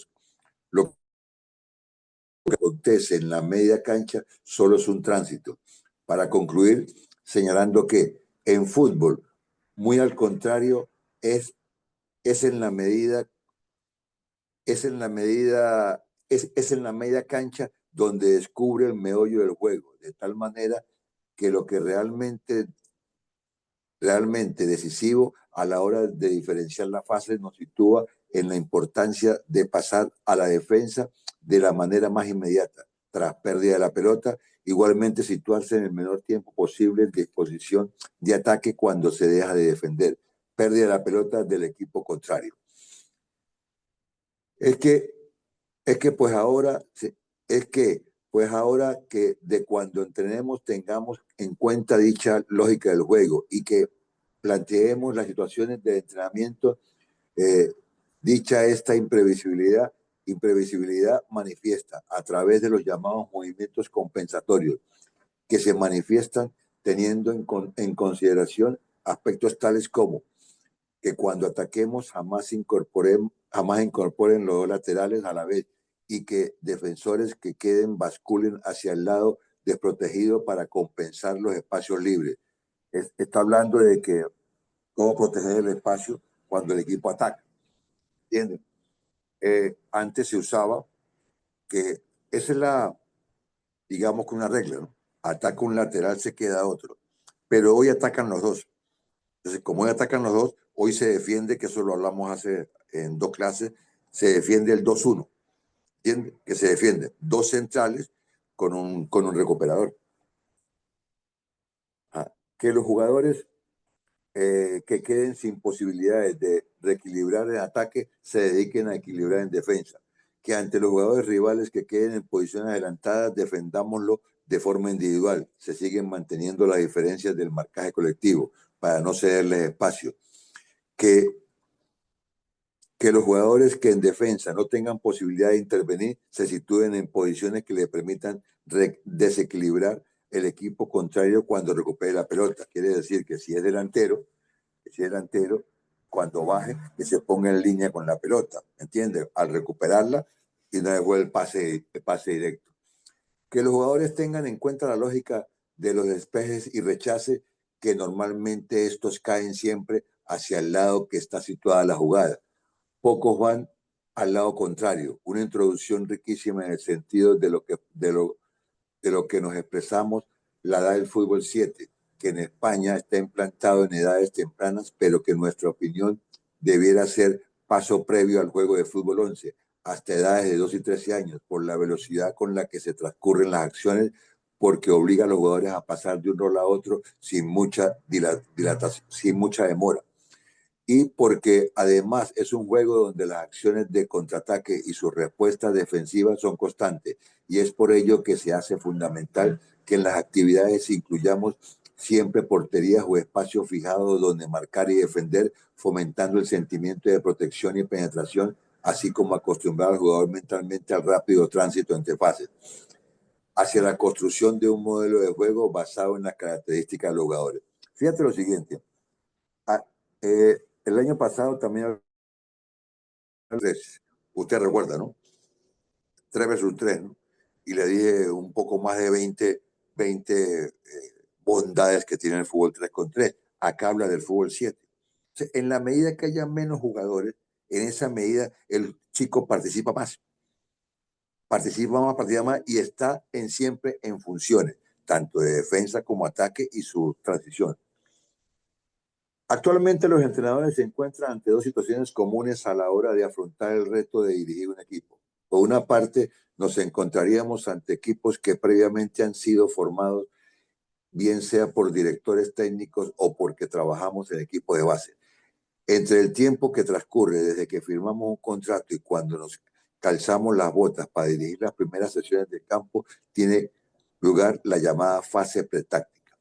que acontece en la media cancha solo es un tránsito. Para concluir, señalando que En fútbol, muy al contrario, es en la medida, es en la media cancha donde descubre el meollo del juego, de tal manera que lo que realmente decisivo a la hora de diferenciar la fase nos sitúa en la importancia de pasar a la defensa de la manera más inmediata, tras pérdida de la pelota, igualmente situarse en el menor tiempo posible en disposición de ataque cuando se deja de defender, pérdida de la pelota del equipo contrario. Es que, es que pues ahora, es que pues ahora que de cuando entrenemos tengamos en cuenta dicha lógica del juego y que planteemos las situaciones de entrenamiento, eh, dicha esta imprevisibilidad manifiesta a través de los llamados movimientos compensatorios que se manifiestan teniendo en consideración aspectos tales como que cuando ataquemos jamás incorporen los dos laterales a la vez y que defensores que queden basculen hacia el lado desprotegido para compensar los espacios libres. Está hablando de que cómo proteger el espacio cuando el equipo ataca. ¿Entienden? Antes se usaba que esa es digamos que una regla, ¿no? Ataca un lateral, se queda otro. Pero hoy atacan los dos. Entonces, como hoy atacan los dos, hoy se defiende, que eso lo hablamos hace en 2 clases, se defiende el 2-1. ¿Entiendes? Que se defiende 2 centrales con un recuperador. Que los jugadores que queden sin posibilidades de reequilibrar en ataque se dediquen a equilibrar en defensa. Que ante los jugadores rivales que queden en posiciones adelantadas defendámoslo de forma individual. Se siguen manteniendo las diferencias del marcaje colectivo para no cederles espacio. Que los jugadores que en defensa no tengan posibilidad de intervenir se sitúen en posiciones que le permitan desequilibrar el equipo contrario cuando recupere la pelota. Quiere decir que si es delantero, cuando baje, que se ponga en línea con la pelota, ¿entiendes? Al recuperarla y no devuelve el pase directo. Que los jugadores tengan en cuenta la lógica de los despejes y rechace, que normalmente estos caen siempre hacia el lado que está situada la jugada. Pocos van al lado contrario. Una introducción riquísima en el sentido de lo que nos expresamos la da el fútbol 7, que en España está implantado en edades tempranas, pero que en nuestra opinión debiera ser paso previo al juego de fútbol 11, hasta edades de 2 y 13 años, por la velocidad con la que se transcurren las acciones, porque obliga a los jugadores a pasar de un rol a otro sin mucha dilatación, sin mucha demora, y porque además es un juego donde las acciones de contraataque y sus respuestas defensivas son constantes, y es por ello que se hace fundamental que en las actividades incluyamos siempre porterías o espacios fijados donde marcar y defender, fomentando el sentimiento de protección y penetración, así como acostumbrar al jugador mentalmente al rápido tránsito entre fases, hacia la construcción de un modelo de juego basado en las características de los jugadores. Fíjate lo siguiente, el año pasado también, usted recuerda, ¿no? 3 versus 3, ¿no? Y le dije un poco más de 20 bondades que tiene el fútbol 3 con 3. Acá habla del fútbol 7. O sea, en la medida que haya menos jugadores, en esa medida el chico participa más y está siempre en funciones, tanto de defensa como ataque y su transición. Actualmente los entrenadores se encuentran ante 2 situaciones comunes a la hora de afrontar el reto de dirigir un equipo. Por una parte, nos encontraríamos ante equipos que previamente han sido formados, bien sea por directores técnicos o porque trabajamos en equipo de base. Entre el tiempo que transcurre desde que firmamos un contrato y cuando nos calzamos las botas para dirigir las primeras sesiones de campo, tiene lugar la llamada fase pretáctica,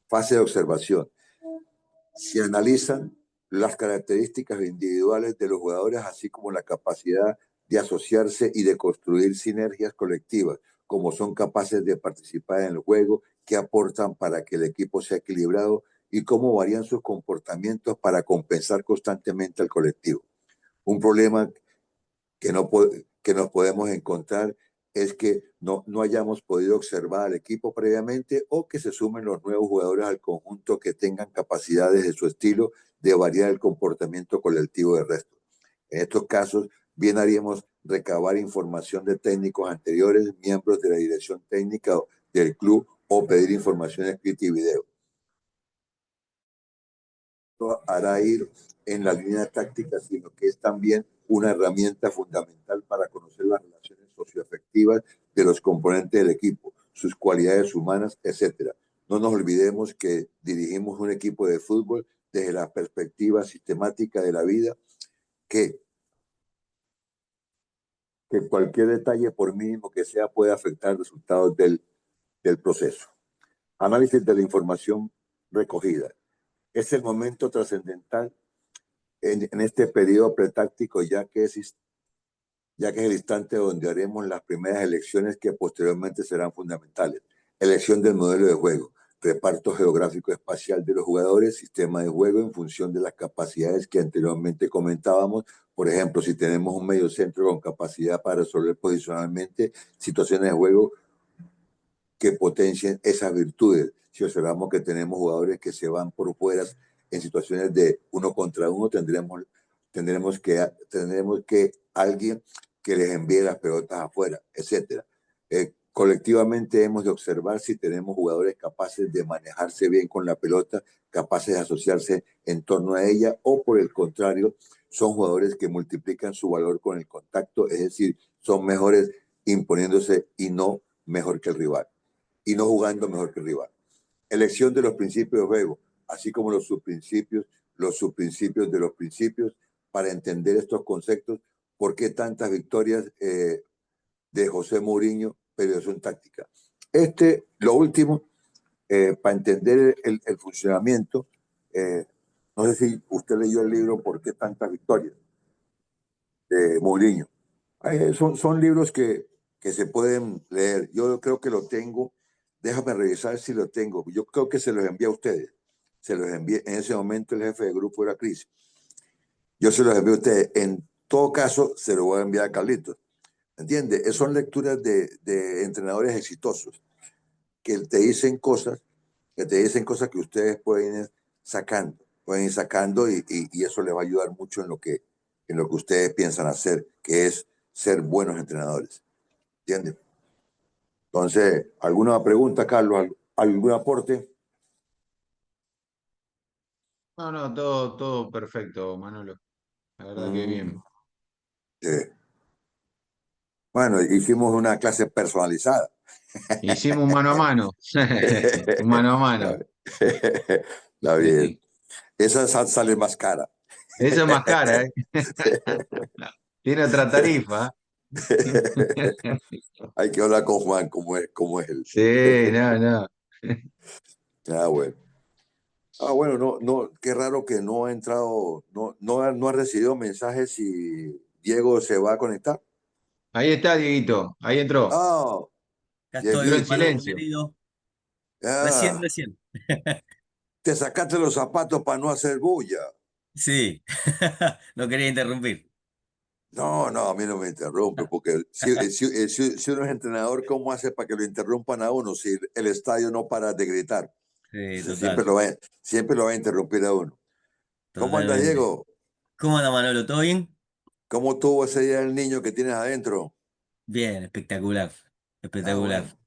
fase de observación. Se analizan las características individuales de los jugadores, así como la capacidad de asociarse y de construir sinergias colectivas, como son capaces de participar en el juego, qué aportan para que el equipo sea equilibrado y cómo varían sus comportamientos para compensar constantemente al colectivo. Un problema que nos podemos encontrar es que no hayamos podido observar al equipo previamente o que se sumen los nuevos jugadores al conjunto que tengan capacidades de su estilo de variar el comportamiento colectivo del resto. En estos casos, bien haríamos recabar información de técnicos anteriores, miembros de la dirección técnica del club o pedir información escrita y video. No hará ir en la línea táctica, sino que es también una herramienta fundamental para conocer las relaciones socioafectivas de los componentes del equipo, sus cualidades humanas, etc. No nos olvidemos que dirigimos un equipo de fútbol desde la perspectiva sistemática de la vida, que cualquier detalle, por mínimo que sea, puede afectar resultados del proceso. Análisis de la información recogida. Es el momento trascendental en este periodo pretáctico, ya que es el instante donde haremos las primeras elecciones que posteriormente serán fundamentales. Elección del modelo de juego, reparto geográfico espacial de los jugadores, sistema de juego en función de las capacidades que anteriormente comentábamos. Por ejemplo, si tenemos un mediocentro con capacidad para resolver posicionalmente situaciones de juego que potencien esas virtudes. Si observamos que tenemos jugadores que se van por fuera en situaciones de uno contra uno, tendremos que alguien que les envíe las pelotas afuera, etcétera. Colectivamente hemos de observar si tenemos jugadores capaces de manejarse bien con la pelota, capaces de asociarse en torno a ella, o por el contrario, son jugadores que multiplican su valor con el contacto, es decir, son mejores imponiéndose y no mejor que el rival, y no jugando mejor que el rival. Elección de los principios de juego, así como los subprincipios de los principios, para entender estos conceptos. ¿Por qué tantas victorias de José Mourinho, periodización táctica? Lo último, para entender el funcionamiento, no sé si usted leyó el libro ¿Por qué tantas victorias?, de Mourinho. Son libros que se pueden leer. Yo creo que lo tengo. Déjame revisar si lo tengo. Yo creo que se los envié a ustedes. Se los envié. En ese momento el jefe de grupo era Cris. Yo se los envié a ustedes. En todo caso, se lo voy a enviar a Carlitos. ¿Entiendes? Son lecturas de entrenadores exitosos que te dicen cosas, que ustedes pueden ir sacando y eso les va a ayudar mucho en lo que ustedes piensan hacer, que es ser buenos entrenadores. ¿Entiendes? Entonces, ¿alguna pregunta, Carlos? ¿Algún aporte? No, todo perfecto, Manolo. La verdad que bien. Sí. Bueno, hicimos una clase personalizada. Hicimos un mano a mano. Un mano a mano. Está bien. Sí. Esa sale más cara. Esa es más cara, ¿eh? Tiene otra tarifa. Hay que hablar con Juan, como es él. Sí, no. Ah, bueno. No, qué raro que no ha entrado, no ha recibido mensajes si Diego se va a conectar. Ahí está, Dieguito. Ahí entró. Ah, Acá Entró estoy, en Dieguito. Manolo silencio. querido. Recién, Ah, recién. te sacaste los zapatos para no hacer bulla. Sí, no quería interrumpir. No, a mí no me interrumpe, porque si uno es entrenador, ¿cómo hace para que lo interrumpan a uno si el estadio no para de gritar? Sí, Siempre total, siempre lo va a interrumpir a uno. ¿Cómo anda, totalmente. Diego? ¿Cómo anda, Manolo? ¿Todo bien? ¿Cómo tuvo ese día el niño que tienes adentro? Bien, espectacular, Ah, espectacular. bueno,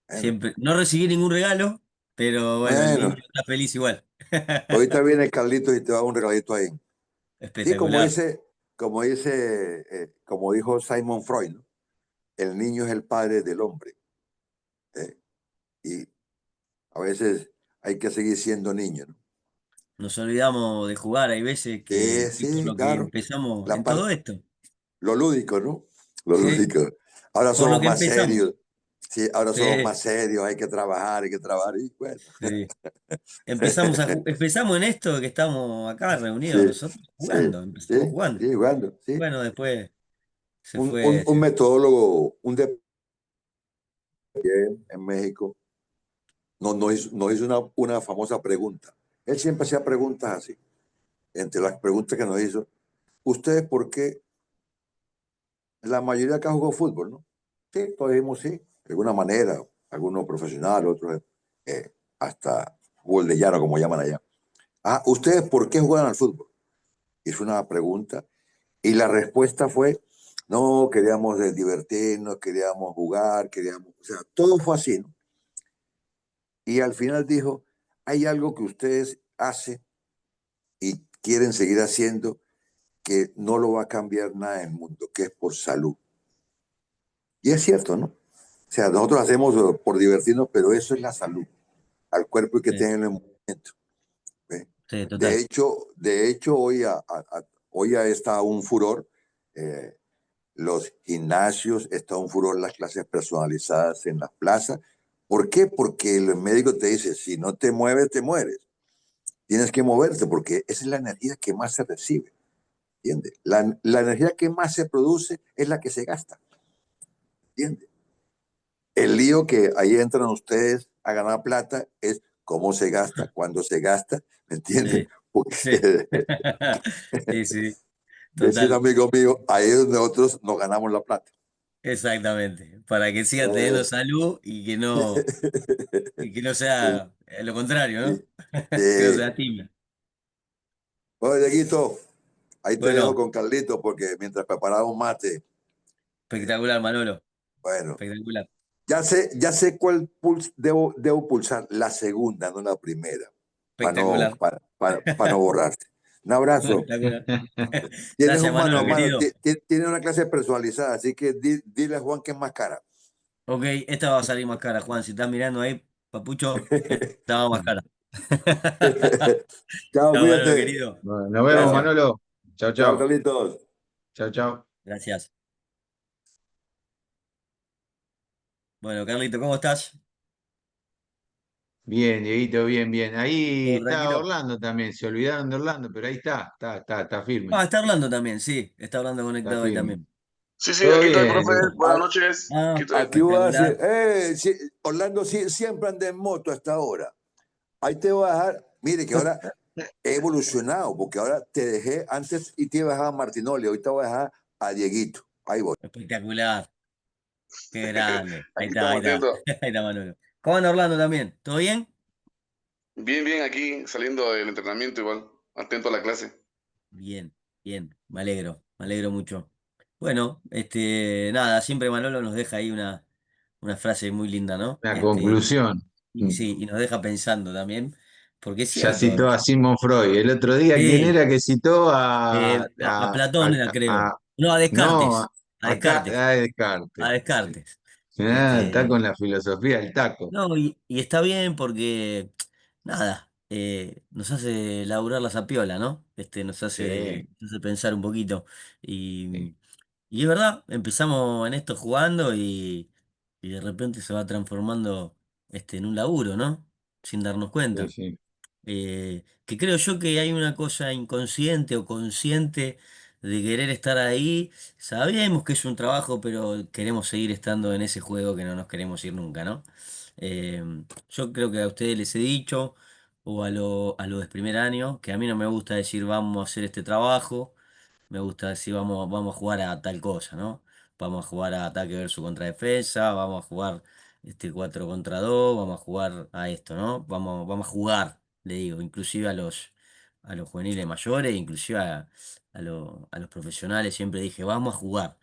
bueno, Siempre, no recibí ningún regalo, pero bueno, el bueno. niño está feliz igual. Ahorita viene Carlitos y te va a dar un regalito ahí. Sí, Espectacular. como dijo Simon Freud, ¿no? El niño es el padre del hombre. ¿Eh? Y a veces hay que seguir siendo niño, ¿no? Nos olvidamos de jugar, hay veces que es por Sí, lo que claro. empezamos La en todo parte, esto. lo lúdico, ¿no? Lo Sí, lúdico. Ahora por lo somos que más empezamos. serios. Sí, ahora somos Sí, más serios, hay que trabajar, Y bueno, sí. Empezamos en esto que estamos acá reunidos sí, nosotros sí, jugando, empezamos jugando. jugando, sí. Bueno, después se Un fue. metodólogo, en México, nos hizo una famosa pregunta. Él siempre hacía preguntas así. Entre las preguntas que nos hizo, ¿ustedes por qué? La mayoría acá jugó fútbol, ¿no? Sí, todos dijimos sí, de alguna manera, algunos profesionales, otros hasta fútbol de llano, como llaman allá. Ah, ¿ustedes por qué juegan al fútbol? Hizo una pregunta y la respuesta fue, no, queríamos divertirnos, queríamos jugar, queríamos, o sea, todo fue así, ¿no? Y al final dijo, hay algo que ustedes hacen y quieren seguir haciendo que no lo va a cambiar nada en el mundo, que es por salud. Y es cierto, ¿no? O sea, nosotros hacemos por divertirnos, pero eso es la salud. Al cuerpo hay que Sí, tenerlo en movimiento. ¿Ve? sí, De total. hecho, de hecho hoy está un furor. eh, los gimnasios, está un furor las clases personalizadas en las plazas. ¿Por qué? Porque el médico te dice, si no te mueves, te mueres. Tienes que moverte porque esa es la energía que más se recibe. ¿Entiendes? La energía que más se produce es la que se gasta. ¿Entiendes? El lío que ahí entran ustedes a ganar plata es cómo se gasta, cuándo se gasta, ¿me entiendes? Sí, Porque sí. Sí, sí, decía un total. amigo mío, ahí es donde nosotros nos ganamos la plata. Exactamente. Para que siga teniendo Eh, salud y que no sea lo contrario, sí, ¿no? Que no sí. sea tibia. Oye, Dieguito, ahí te dejo Bueno, con Carlito porque mientras preparamos mate, espectacular, Manolo. bueno, Espectacular. ya sé cuál debo pulsar, la segunda, no la primera, Espectacular. para no borrarte. Un abrazo. Espectacular. Tienes Gracias, un mano a Manolo, mano, querido. tienes una clase personalizada, así que dile a Juan que es más cara. Ok, esta va a salir más cara, Juan. Si estás mirando ahí, papucho, esta va más cara. Chao, Chao, Manolo, cuídate. querido. Bueno, nos vemos, Gracias. Chao, Manolo. Chau, chao, chau. Carlitos. Chau, chau. Gracias. Bueno, Carlito, ¿cómo estás? Bien, Dieguito, bien, bien. Ahí ¿Todo está tranquilo? Orlando también. Se olvidaron de Orlando, pero ahí está firme. Ah, está hablando también, sí. Está hablando Está conectado ahí firme. también. Sí, sí, Todo aquí estoy, bien. profe. Buenas noches. Aquí Ah, estoy. Aquí voy a decir, espectacular. sí, Orlando siempre anda en moto hasta ahora. Ahí te voy a dejar, mire que ahora he evolucionado, porque ahora te dejé antes y te iba a dejar a Martinoli, ahorita voy a dejar a Dieguito. Ahí voy. Espectacular. Qué grande. Ahí Aquí está, ahí estamos está. atentos. Ahí está Manolo. ¿Cómo anda Orlando también? ¿Todo bien? Bien, bien, aquí saliendo del entrenamiento igual. Atento a la clase. Bien, bien. Me alegro mucho. Bueno, nada, siempre Manolo nos deja ahí una frase muy linda, ¿no? La conclusión. Y sí, y nos deja pensando también, porque es Ya cierto. citó a Sigmund Freud. El otro día, ¿quién Sí, era que citó no, a Platón era, creo. a- No, a no, Descartes. A Descartes. a A Descartes? Sí. Descartes. Está Este, con la filosofía del taco. no, y está bien porque, nada, nos hace laburar la sapiola, ¿no? Sí, Nos hace pensar un poquito. sí, Y es verdad, empezamos en esto jugando y de repente se va transformando en un laburo, ¿no? Sin darnos sí, cuenta. sí. Que creo yo que hay una cosa inconsciente o consciente de querer estar ahí. Sabemos que es un trabajo, pero queremos seguir estando en ese juego que no nos queremos ir nunca, ¿no? Eh, yo creo que a ustedes les he dicho, o a los de primer año, que a mí no me gusta decir vamos a hacer este trabajo, me gusta decir vamos a jugar a tal cosa, ¿no? Vamos a jugar a ataque versus contra defensa, vamos a jugar 4 contra 2, vamos a jugar a esto, ¿no? Vamos a jugar, le digo, inclusive a los juveniles mayores, inclusive a los profesionales, siempre dije, vamos a jugar,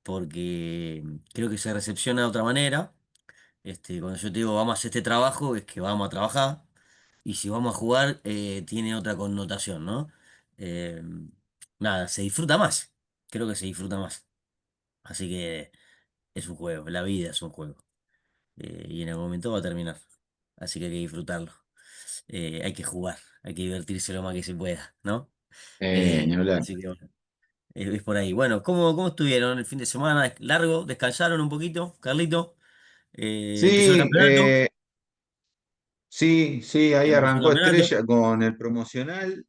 porque creo que se recepciona de otra manera. Cuando yo te digo vamos a hacer este trabajo, es que vamos a trabajar, y si vamos a jugar, tiene otra connotación, ¿no? Eh, nada, se disfruta más, creo que se disfruta más. Así que es un juego, la vida es un juego. Y en algún momento va a terminar. Así que hay que disfrutarlo. Hay que jugar, hay que divertirse lo más que se pueda, ¿no? Ni hablar. Así que bueno, es por ahí. Bueno, ¿cómo estuvieron el fin de semana? ¿Largo? ¿Descansaron un poquito, Carlito? ¿Empezó el Sí, campeonato? sí, sí, ahí ¿Empezó el arrancó campeonato? Estrella con el promocional.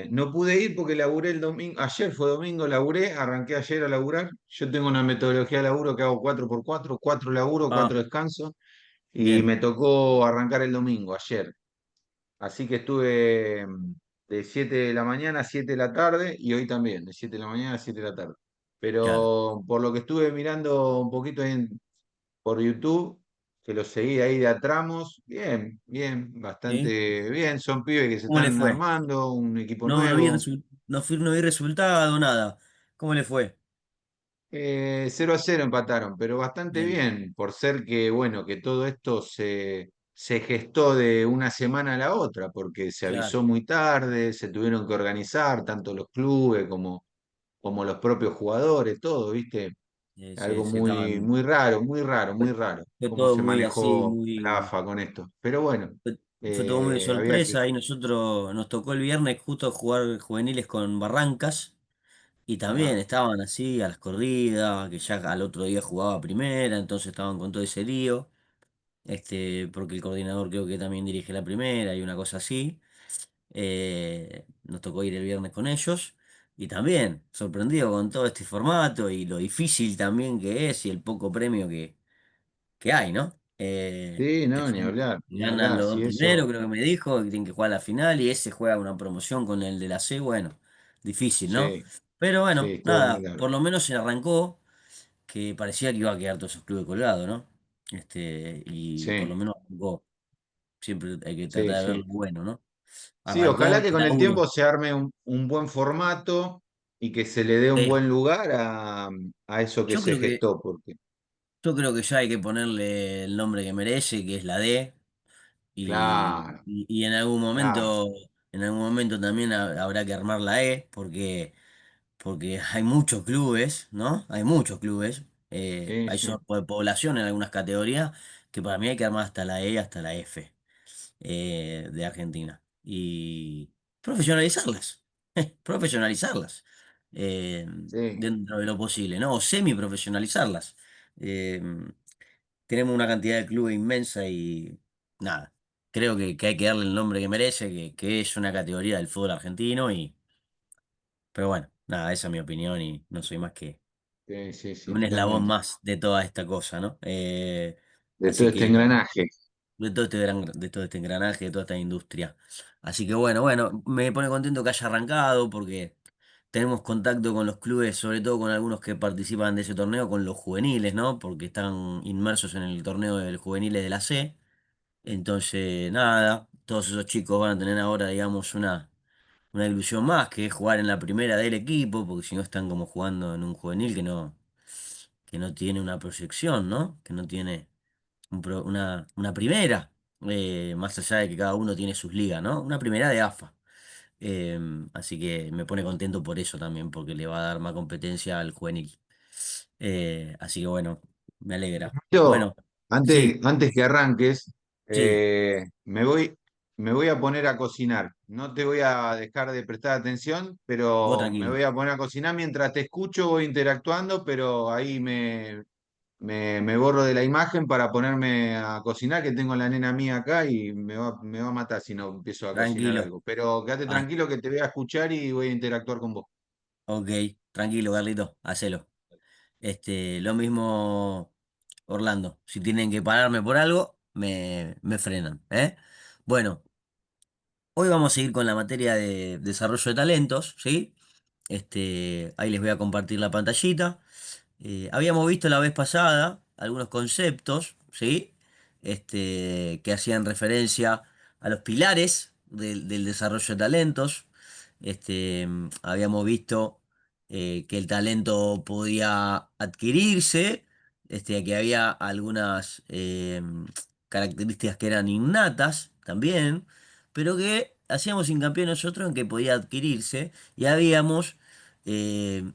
No pude ir porque laburé el domingo. Ayer fue domingo, laburé, arranqué ayer a laburar. Yo tengo una metodología de laburo que hago 4x4, 4 laburo, Ah, 4 descanso. Y bien. me tocó arrancar el domingo, ayer. Así que estuve de 7 de la mañana a 7 de la tarde y hoy también, de 7 de la mañana a 7 de la tarde. claro. pero por lo que estuve mirando un poquito por YouTube, que lo seguí ahí de a tramos, bien, bien, ¿Sí? bastante bien. Son pibes que se ¿Cómo le están fue? armando, un equipo No, no vi, nuevo. no vi resultado, nada. ¿Cómo le fue? 0-0 empataron, pero bastante Bien, bien, por ser que, bueno, que todo esto se gestó de una semana a la otra, porque se claro. avisó muy tarde, se tuvieron que organizar, tanto los clubes como los propios jugadores, todo, ¿viste? Algo Se muy, estaban. muy raro, muy raro, muy Fue, raro, fue cómo todo se muy así, manejó la muy. AFA con esto. Pero bueno, Fue, fue todo muy de había que. sorpresa. Ahí nosotros nos tocó el viernes justo jugar juveniles con Barrancas. Y también Ajá. estaban así a las corridas, que ya al otro día jugaba primera, entonces estaban con todo ese lío. Porque el coordinador creo que también dirige la primera y una cosa así. Nos tocó ir el viernes con ellos y también sorprendido con todo este formato y lo difícil también que es y el poco premio que hay, ¿no? Sí, no, ni Ganan hablar, los dos si primeros, eso, creo que me dijo, que tienen que jugar la final y ese juega una promoción con el de la C, bueno, difícil, ¿no? sí, Pero sí, bueno, estuvo muy nada, largo. por lo menos se arrancó, que parecía que iba a quedar todos esos clubes colgados, ¿no? Y por lo Sí, menos arrancó. Siempre hay que sí, tratar de ver lo sí. bueno, ¿no? Sí, ojalá Arrancó que y con a el uno. tiempo se arme un buen formato y que se le dé un Sí. buen lugar a eso que Yo se creo que, gestó, porque, yo creo que ya hay que ponerle el nombre que merece, que es la D, claro, y claro, en algún momento también habrá que armar la E, porque hay muchos clubes, ¿no? Hay muchos clubes, sí, hay sí, población en algunas categorías, que para mí hay que armar hasta la E, hasta la F, de Argentina. Y profesionalizarlas, profesionalizarlas, sí, dentro de lo posible, ¿no? O semi-profesionalizarlas. Eh, Tenemos una cantidad de clubes inmensa y nada, creo que hay que darle el nombre que merece, que es una categoría del fútbol argentino pero bueno, nada, esa es mi opinión y no soy más que sí, sí, sí, un eslabón totalmente. más de toda esta cosa, ¿no? De todo Así este que engranaje. de todo este engranaje, de toda esta industria. Así que bueno, me pone contento que haya arrancado porque tenemos contacto con los clubes, sobre todo con algunos que participan de ese torneo, con los juveniles, ¿no? Porque están inmersos en el torneo de juveniles de la C. Entonces, nada, todos esos chicos van a tener ahora, digamos, una ilusión más, que es jugar en la primera del equipo, porque si no están como jugando en un juvenil que no tiene una proyección, ¿no? Que no tiene una primera, más allá de que cada uno tiene sus ligas, ¿no? Una primera de AFA. Así que me pone contento por eso también, porque le va a dar más competencia al juvenil. Así que bueno, me alegra. Yo, Bueno, sí, antes que arranques, sí, me voy a poner a cocinar. No te voy a dejar de prestar atención, vos pero me tranquilo. voy a poner a cocinar mientras te escucho, voy interactuando, pero ahí me borro de la imagen para ponerme a cocinar, que tengo la nena mía acá y me va a matar si no empiezo a cocinar Tranquilo. algo. Pero quédate Ah, tranquilo que te voy a escuchar y voy a interactuar con vos. ok, tranquilo, Carlito, hacelo. Lo mismo, Orlando. Si tienen que pararme por algo, me frenan, ¿eh? Bueno, hoy vamos a seguir con la materia de desarrollo de talentos, ¿sí? Ahí les voy a compartir la pantallita. Habíamos visto la vez pasada algunos conceptos, ¿sí? Que hacían referencia a los pilares del desarrollo de talentos. Habíamos visto que el talento podía adquirirse, que había algunas características que eran innatas también, pero que hacíamos hincapié nosotros en que podía adquirirse y habíamos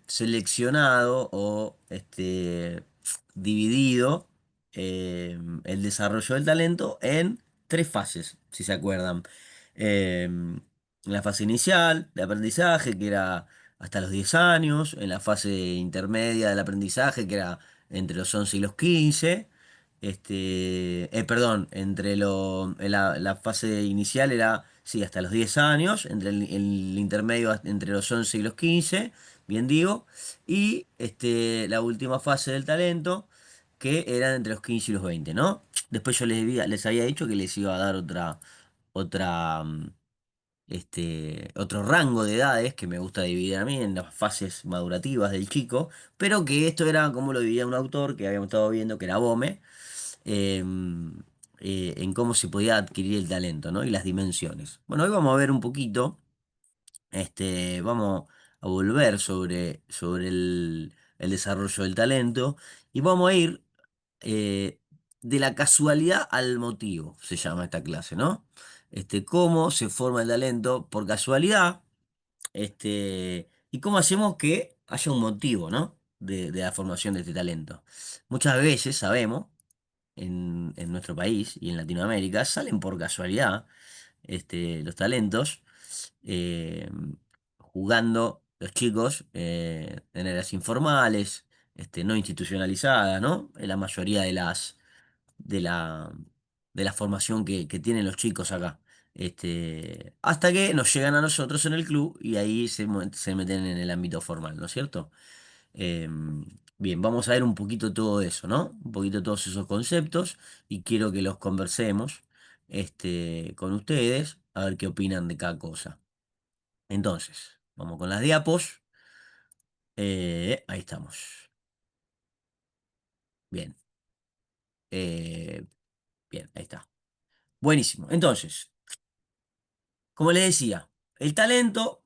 seleccionado o dividido el desarrollo del talento en tres fases, si se acuerdan. La fase inicial de aprendizaje, que era hasta los 10 años, en la fase intermedia del aprendizaje, que era entre los 11 y los 15. Perdón, la fase inicial era, sí, hasta los 10 años, entre el intermedio entre los 11 y los 15 bien digo, y la última fase del talento, que eran entre los 15 y los 20, ¿no? Después yo les había dicho que les iba a dar otra otro rango de edades que me gusta dividir a mí en las fases madurativas del chico, pero que esto era como lo dividía un autor que habíamos estado viendo, que era Bome, em, en cómo se podía adquirir el talento, ¿no? Y las dimensiones. Bueno, hoy vamos a ver un poquito, vamos a volver sobre el desarrollo del talento y vamos a ir eh, de la casualidad al motivo, se llama esta clase, ¿no? Cómo se forma el talento por casualidad, y cómo hacemos que haya un motivo, ¿no? De la formación de este talento. Muchas veces sabemos, en nuestro país y en Latinoamérica, salen por casualidad, los talentos, eh, jugando los chicos en áreas informales, no institucionalizadas, ¿no? En la mayoría de la, de la formación que tienen los chicos acá. Hasta que nos llegan a nosotros en el club y ahí se meten en el ámbito formal, ¿no es cierto? Bien, vamos a ver un poquito todo eso, ¿no? Un poquito todos esos conceptos y quiero que los conversemos, con ustedes, a ver qué opinan de cada cosa. Entonces, vamos con las diapos. Ahí estamos. Bien, eh, bien, ahí está. Buenísimo. Entonces, como les decía, el talento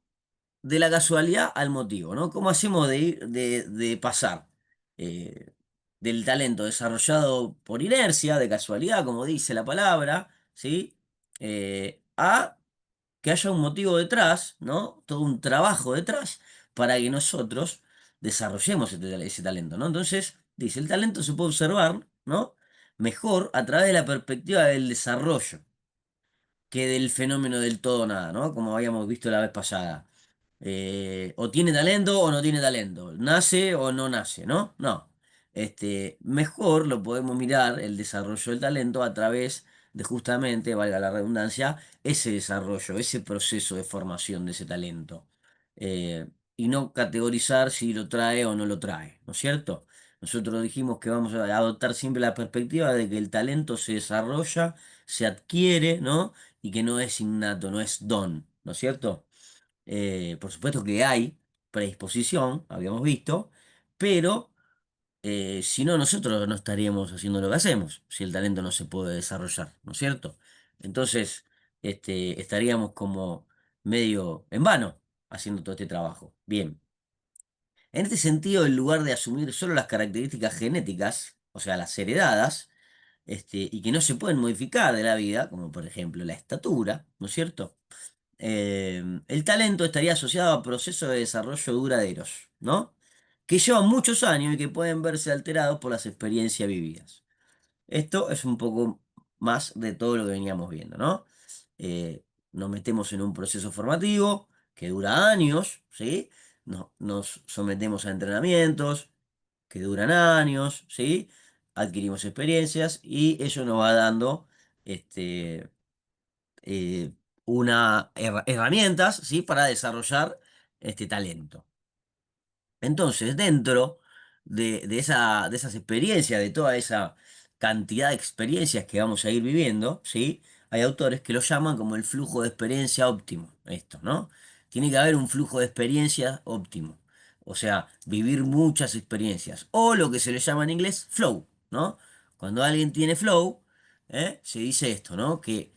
de la casualidad al motivo, ¿no? ¿Cómo hacemos de pasar eh, del talento desarrollado por inercia, de casualidad, como dice la palabra, ¿sí? A que haya un motivo detrás, ¿no? Todo un trabajo detrás para que nosotros desarrollemos ese talento, ¿no? Entonces, dice, el talento se puede observar, ¿no? Mejor a través de la perspectiva del desarrollo que del fenómeno del todo o nada, ¿no? Como habíamos visto la vez pasada. O tiene talento o no tiene talento, nace o no nace, ¿no? No. Mejor lo podemos mirar el desarrollo del talento a través de justamente, valga la redundancia, ese desarrollo, ese proceso de formación de ese talento. Eh, y no categorizar si lo trae o no lo trae, ¿no es cierto? Nosotros dijimos que vamos a adoptar siempre la perspectiva de que el talento se desarrolla, se adquiere, ¿no? Y que no es innato, no es don, ¿no es cierto? Por supuesto que hay predisposición, habíamos visto, pero si no, nosotros no estaríamos haciendo lo que hacemos, si el talento no se puede desarrollar, ¿no es cierto? Entonces, estaríamos como medio en vano haciendo todo este trabajo. Bien. En este sentido, en lugar de asumir solo las características genéticas, o sea, las heredadas, y que no se pueden modificar de la vida, como por ejemplo la estatura, ¿no es cierto? El talento estaría asociado a procesos de desarrollo duraderos, ¿no? Que llevan muchos años y que pueden verse alterados por las experiencias vividas. Esto es un poco más de todo lo que veníamos viendo, ¿no? Eh, Nos metemos en un proceso formativo que dura años, ¿sí? Nos sometemos a entrenamientos que duran años, ¿sí? Adquirimos experiencias y ello nos va dando este, eh, herramientas, ¿sí? Para desarrollar este talento. Entonces, dentro de esas experiencias, de toda esa cantidad de experiencias que vamos a ir viviendo, ¿sí? Hay autores que lo llaman como el flujo de experiencia óptimo, esto, ¿no? Tiene que haber un flujo de experiencia óptimo, o sea, vivir muchas experiencias, o lo que se le llama en inglés flow, ¿no? Cuando alguien tiene flow, se dice esto, ¿no? Que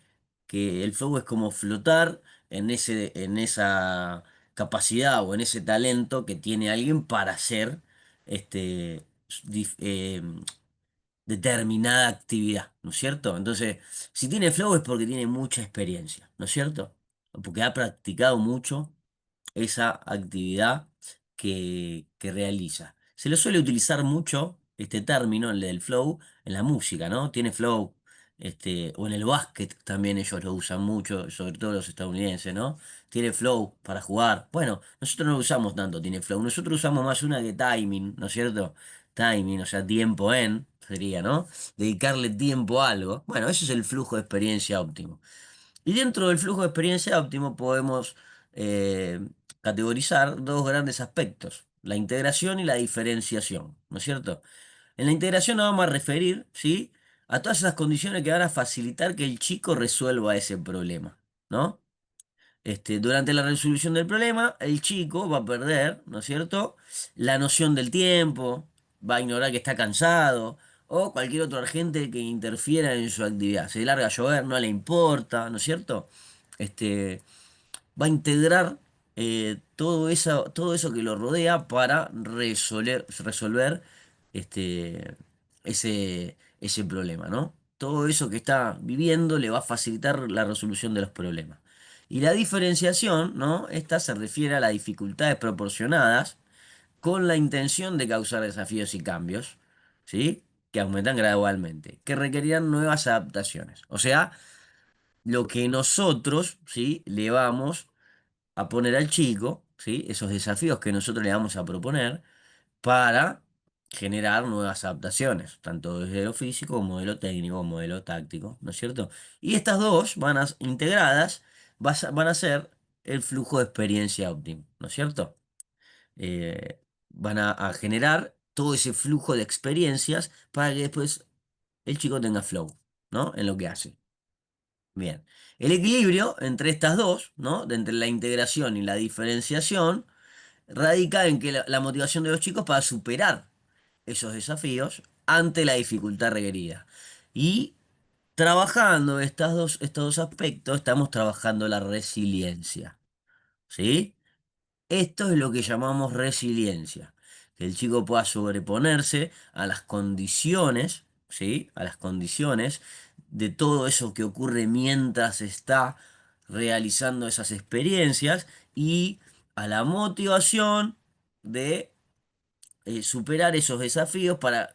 el flow es como flotar en esa capacidad o en ese talento que tiene alguien para hacer este, dif- eh, determinada actividad, ¿no es cierto? Entonces, si tiene flow es porque tiene mucha experiencia, ¿no es cierto? O porque ha practicado mucho esa actividad que realiza. Se lo suele utilizar mucho este término, el del flow, en la música, ¿no? Tiene flow, o en el básquet también ellos lo usan mucho, sobre todo los estadounidenses, ¿no? Tiene flow para jugar. Bueno, nosotros no lo usamos tanto, tiene flow. Nosotros usamos más una que timing, ¿no es cierto? Timing, o sea, tiempo en, sería, ¿no? Dedicarle tiempo a algo. Bueno, eso es el flujo de experiencia óptimo. Y dentro del flujo de experiencia óptimo podemos eh, categorizar dos grandes aspectos, la integración y la diferenciación, ¿no es cierto? En la integración nos vamos a referir, ¿sí? A todas esas condiciones que van a facilitar que el chico resuelva ese problema, ¿no? Durante la resolución del problema, el chico va a perder, ¿no es cierto?, la noción del tiempo, va a ignorar que está cansado o cualquier otro agente que interfiera en su actividad. Se larga a llover, no le importa, ¿no es cierto? Este, Va a integrar todo eso que lo rodea para resolver este, ese problema, ¿no? Todo eso que está viviendo le va a facilitar la resolución de los problemas. Y la diferenciación, ¿no? Esta se refiere a las dificultades proporcionadas con la intención de causar desafíos y cambios, ¿sí? Que aumentan gradualmente, que requerirán nuevas adaptaciones. O sea, lo que nosotros, ¿sí?, le vamos a poner al chico, ¿sí?, esos desafíos que nosotros le vamos a proponer para generar nuevas adaptaciones, tanto desde lo físico como de lo técnico, como de lo táctico, ¿no es cierto? Y estas dos integradas van a ser el flujo de experiencia óptimo, ¿no es cierto? Van a generar todo ese flujo de experiencias para que después el chico tenga flow, ¿no? En lo que hace. Bien. El equilibrio entre estas dos, ¿no? De entre la integración y la diferenciación, radica en que la motivación de los chicos para superar esos desafíos ante la dificultad requerida. Y trabajando estos dos aspectos, estamos trabajando la resiliencia. ¿Sí? Esto es lo que llamamos resiliencia, que el chico pueda sobreponerse a las condiciones, ¿sí? A las condiciones de todo eso que ocurre mientras está realizando esas experiencias y a la motivación de superar esos desafíos para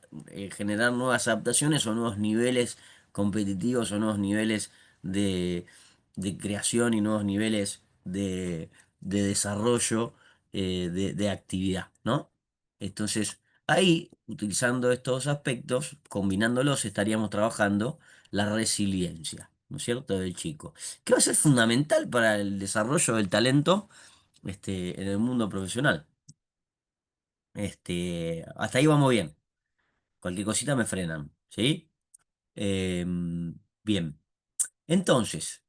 generar nuevas adaptaciones o nuevos niveles competitivos o nuevos niveles de, de creación y nuevos niveles de desarrollo de actividad, ¿no? Entonces, ahí, utilizando estos aspectos, combinándolos, estaríamos trabajando la resiliencia, ¿no es cierto?, del chico, que va a ser fundamental para el desarrollo del talento en el mundo profesional. Hasta ahí vamos bien. Cualquier cosita me frenan, ¿sí? Bien. Entonces,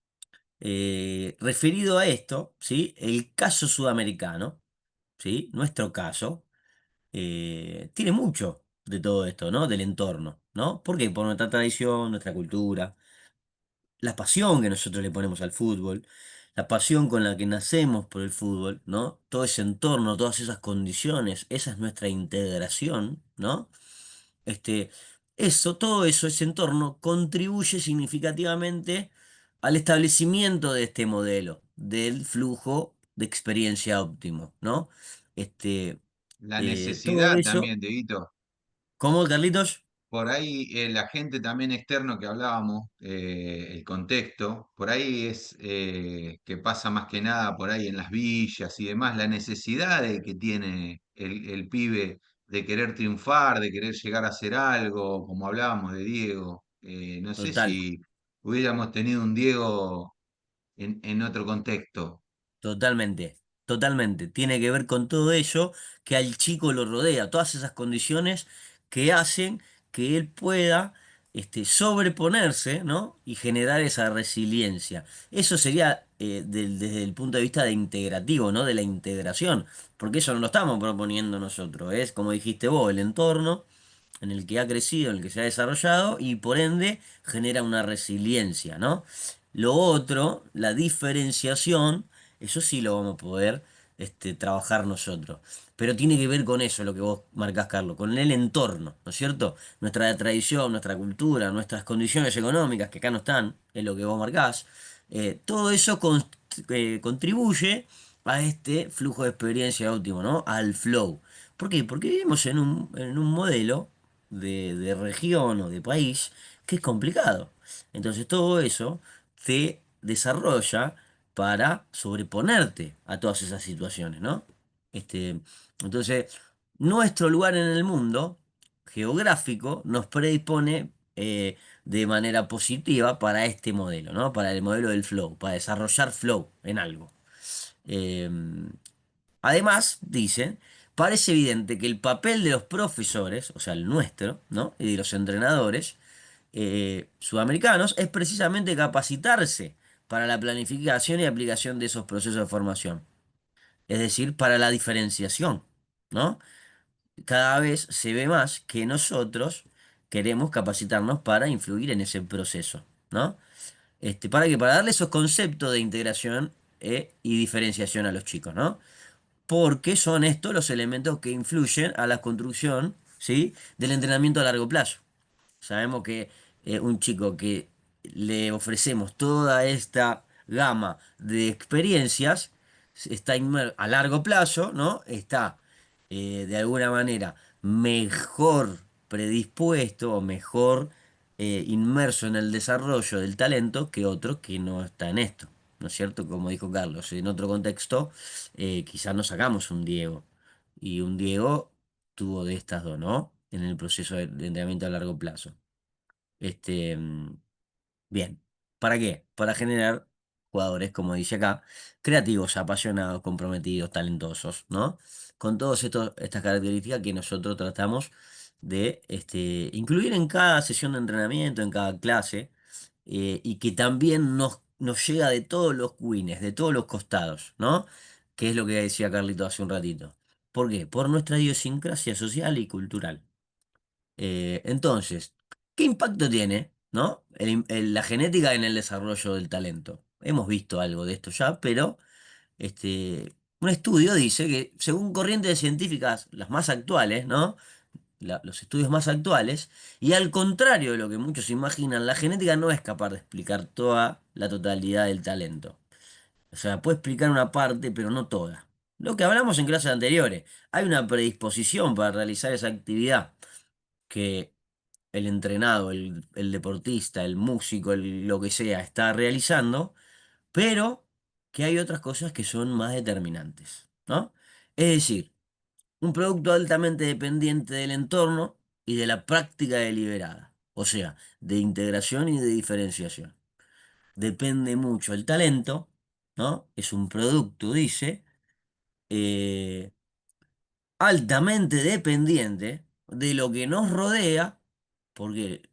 referido a esto, ¿sí? El caso sudamericano, ¿sí? Nuestro caso, tiene mucho de todo esto, ¿no? Del entorno, ¿no? ¿Por qué? Por nuestra tradición, nuestra cultura, la pasión que nosotros le ponemos al fútbol, la pasión con la que nacemos por el fútbol, ¿no? Todo ese entorno, todas esas condiciones, esa es nuestra integración, ¿no? Este, todo eso, ese entorno, contribuye significativamente al establecimiento de este modelo, del flujo de experiencia óptimo, ¿no? Este, La Todo necesidad eso, también, Dieguito. ¿cómo, Carlitos? Por ahí el agente también externo que hablábamos, el contexto, por ahí es que pasa más que nada por ahí en las villas y demás, la necesidad que tiene el pibe de querer triunfar, de querer llegar a hacer algo, como hablábamos de Diego. No sé Total. si hubiéramos tenido un Diego en otro contexto. Totalmente, totalmente. Tiene que ver con todo ello que al chico lo rodea, todas esas condiciones que hacen que él pueda sobreponerse, ¿no? Y generar esa resiliencia. Eso sería desde el punto de vista de integrativo, ¿no? De la integración, porque eso no lo estamos proponiendo nosotros, es como dijiste vos, el entorno en el que ha crecido, en el que se ha desarrollado y por ende genera una resiliencia, ¿no? Lo otro, la diferenciación, eso sí lo vamos a poder trabajar nosotros. Pero tiene que ver con eso, lo que vos marcás, Carlos, con el entorno, ¿no es cierto? Nuestra tradición, nuestra cultura, nuestras condiciones económicas, que acá no están, es lo que vos marcás. Todo eso contribuye a este flujo de experiencia óptimo, ¿no? Al flow. ¿Por qué? Porque vivimos en un modelo de región o de país que es complicado. Entonces todo eso te desarrolla para sobreponerte a todas esas situaciones, ¿no? Entonces, nuestro lugar en el mundo geográfico nos predispone de manera positiva para este modelo, ¿no? Para el modelo del flow, para desarrollar flow en algo. Eh, Además, dicen, parece evidente que el papel de los profesores, o sea, el nuestro, ¿no? Y de los entrenadores sudamericanos es precisamente capacitarse para la planificación y aplicación de esos procesos de formación. Es decir, para la diferenciación, ¿no? Cada vez se ve más que nosotros queremos capacitarnos para influir en ese proceso, ¿no? ¿Para qué? Para darle esos conceptos de integración y diferenciación a los chicos, ¿no? Porque son estos los elementos que influyen a la construcción, ¿sí? Del entrenamiento a largo plazo. Sabemos que un chico que le ofrecemos toda esta gama de experiencias está a largo plazo, ¿no? Está de alguna manera mejor predispuesto o mejor inmerso en el desarrollo del talento que otro que no está en esto, ¿no es cierto? Como dijo Carlos, en otro contexto quizás no sacamos un Diego y un Diego tuvo de estas dos, ¿no? En el proceso de entrenamiento a largo plazo. Este, mm, Bien. ¿Para qué? Para generar jugadores, como dice acá, creativos, apasionados, comprometidos, talentosos, ¿no? Con todas estas características que nosotros tratamos de incluir en cada sesión de entrenamiento, en cada clase, y que también nos llega de todos los wines, de todos los costados, ¿no? Que es lo que decía Carlito hace un ratito. ¿Por qué? Por nuestra idiosincrasia social y cultural. Entonces, ¿qué impacto tiene, ¿no? La genética en el desarrollo del talento? Hemos visto algo de esto ya, pero un estudio dice que según corrientes científicas, las más actuales, ¿no? Los estudios más actuales, y al contrario de lo que muchos imaginan, la genética no es capaz de explicar toda la totalidad del talento. O sea, puede explicar una parte, pero no toda. Lo que hablamos en clases anteriores, hay una predisposición para realizar esa actividad que el entrenado, el deportista, el músico, lo que sea, está realizando, pero que hay otras cosas que son más determinantes, ¿no? Es decir, un producto altamente dependiente del entorno y de la práctica deliberada, o sea, de integración y de diferenciación. Depende mucho el talento, ¿no? Es un producto, dice, eh, altamente dependiente de lo que nos rodea, porque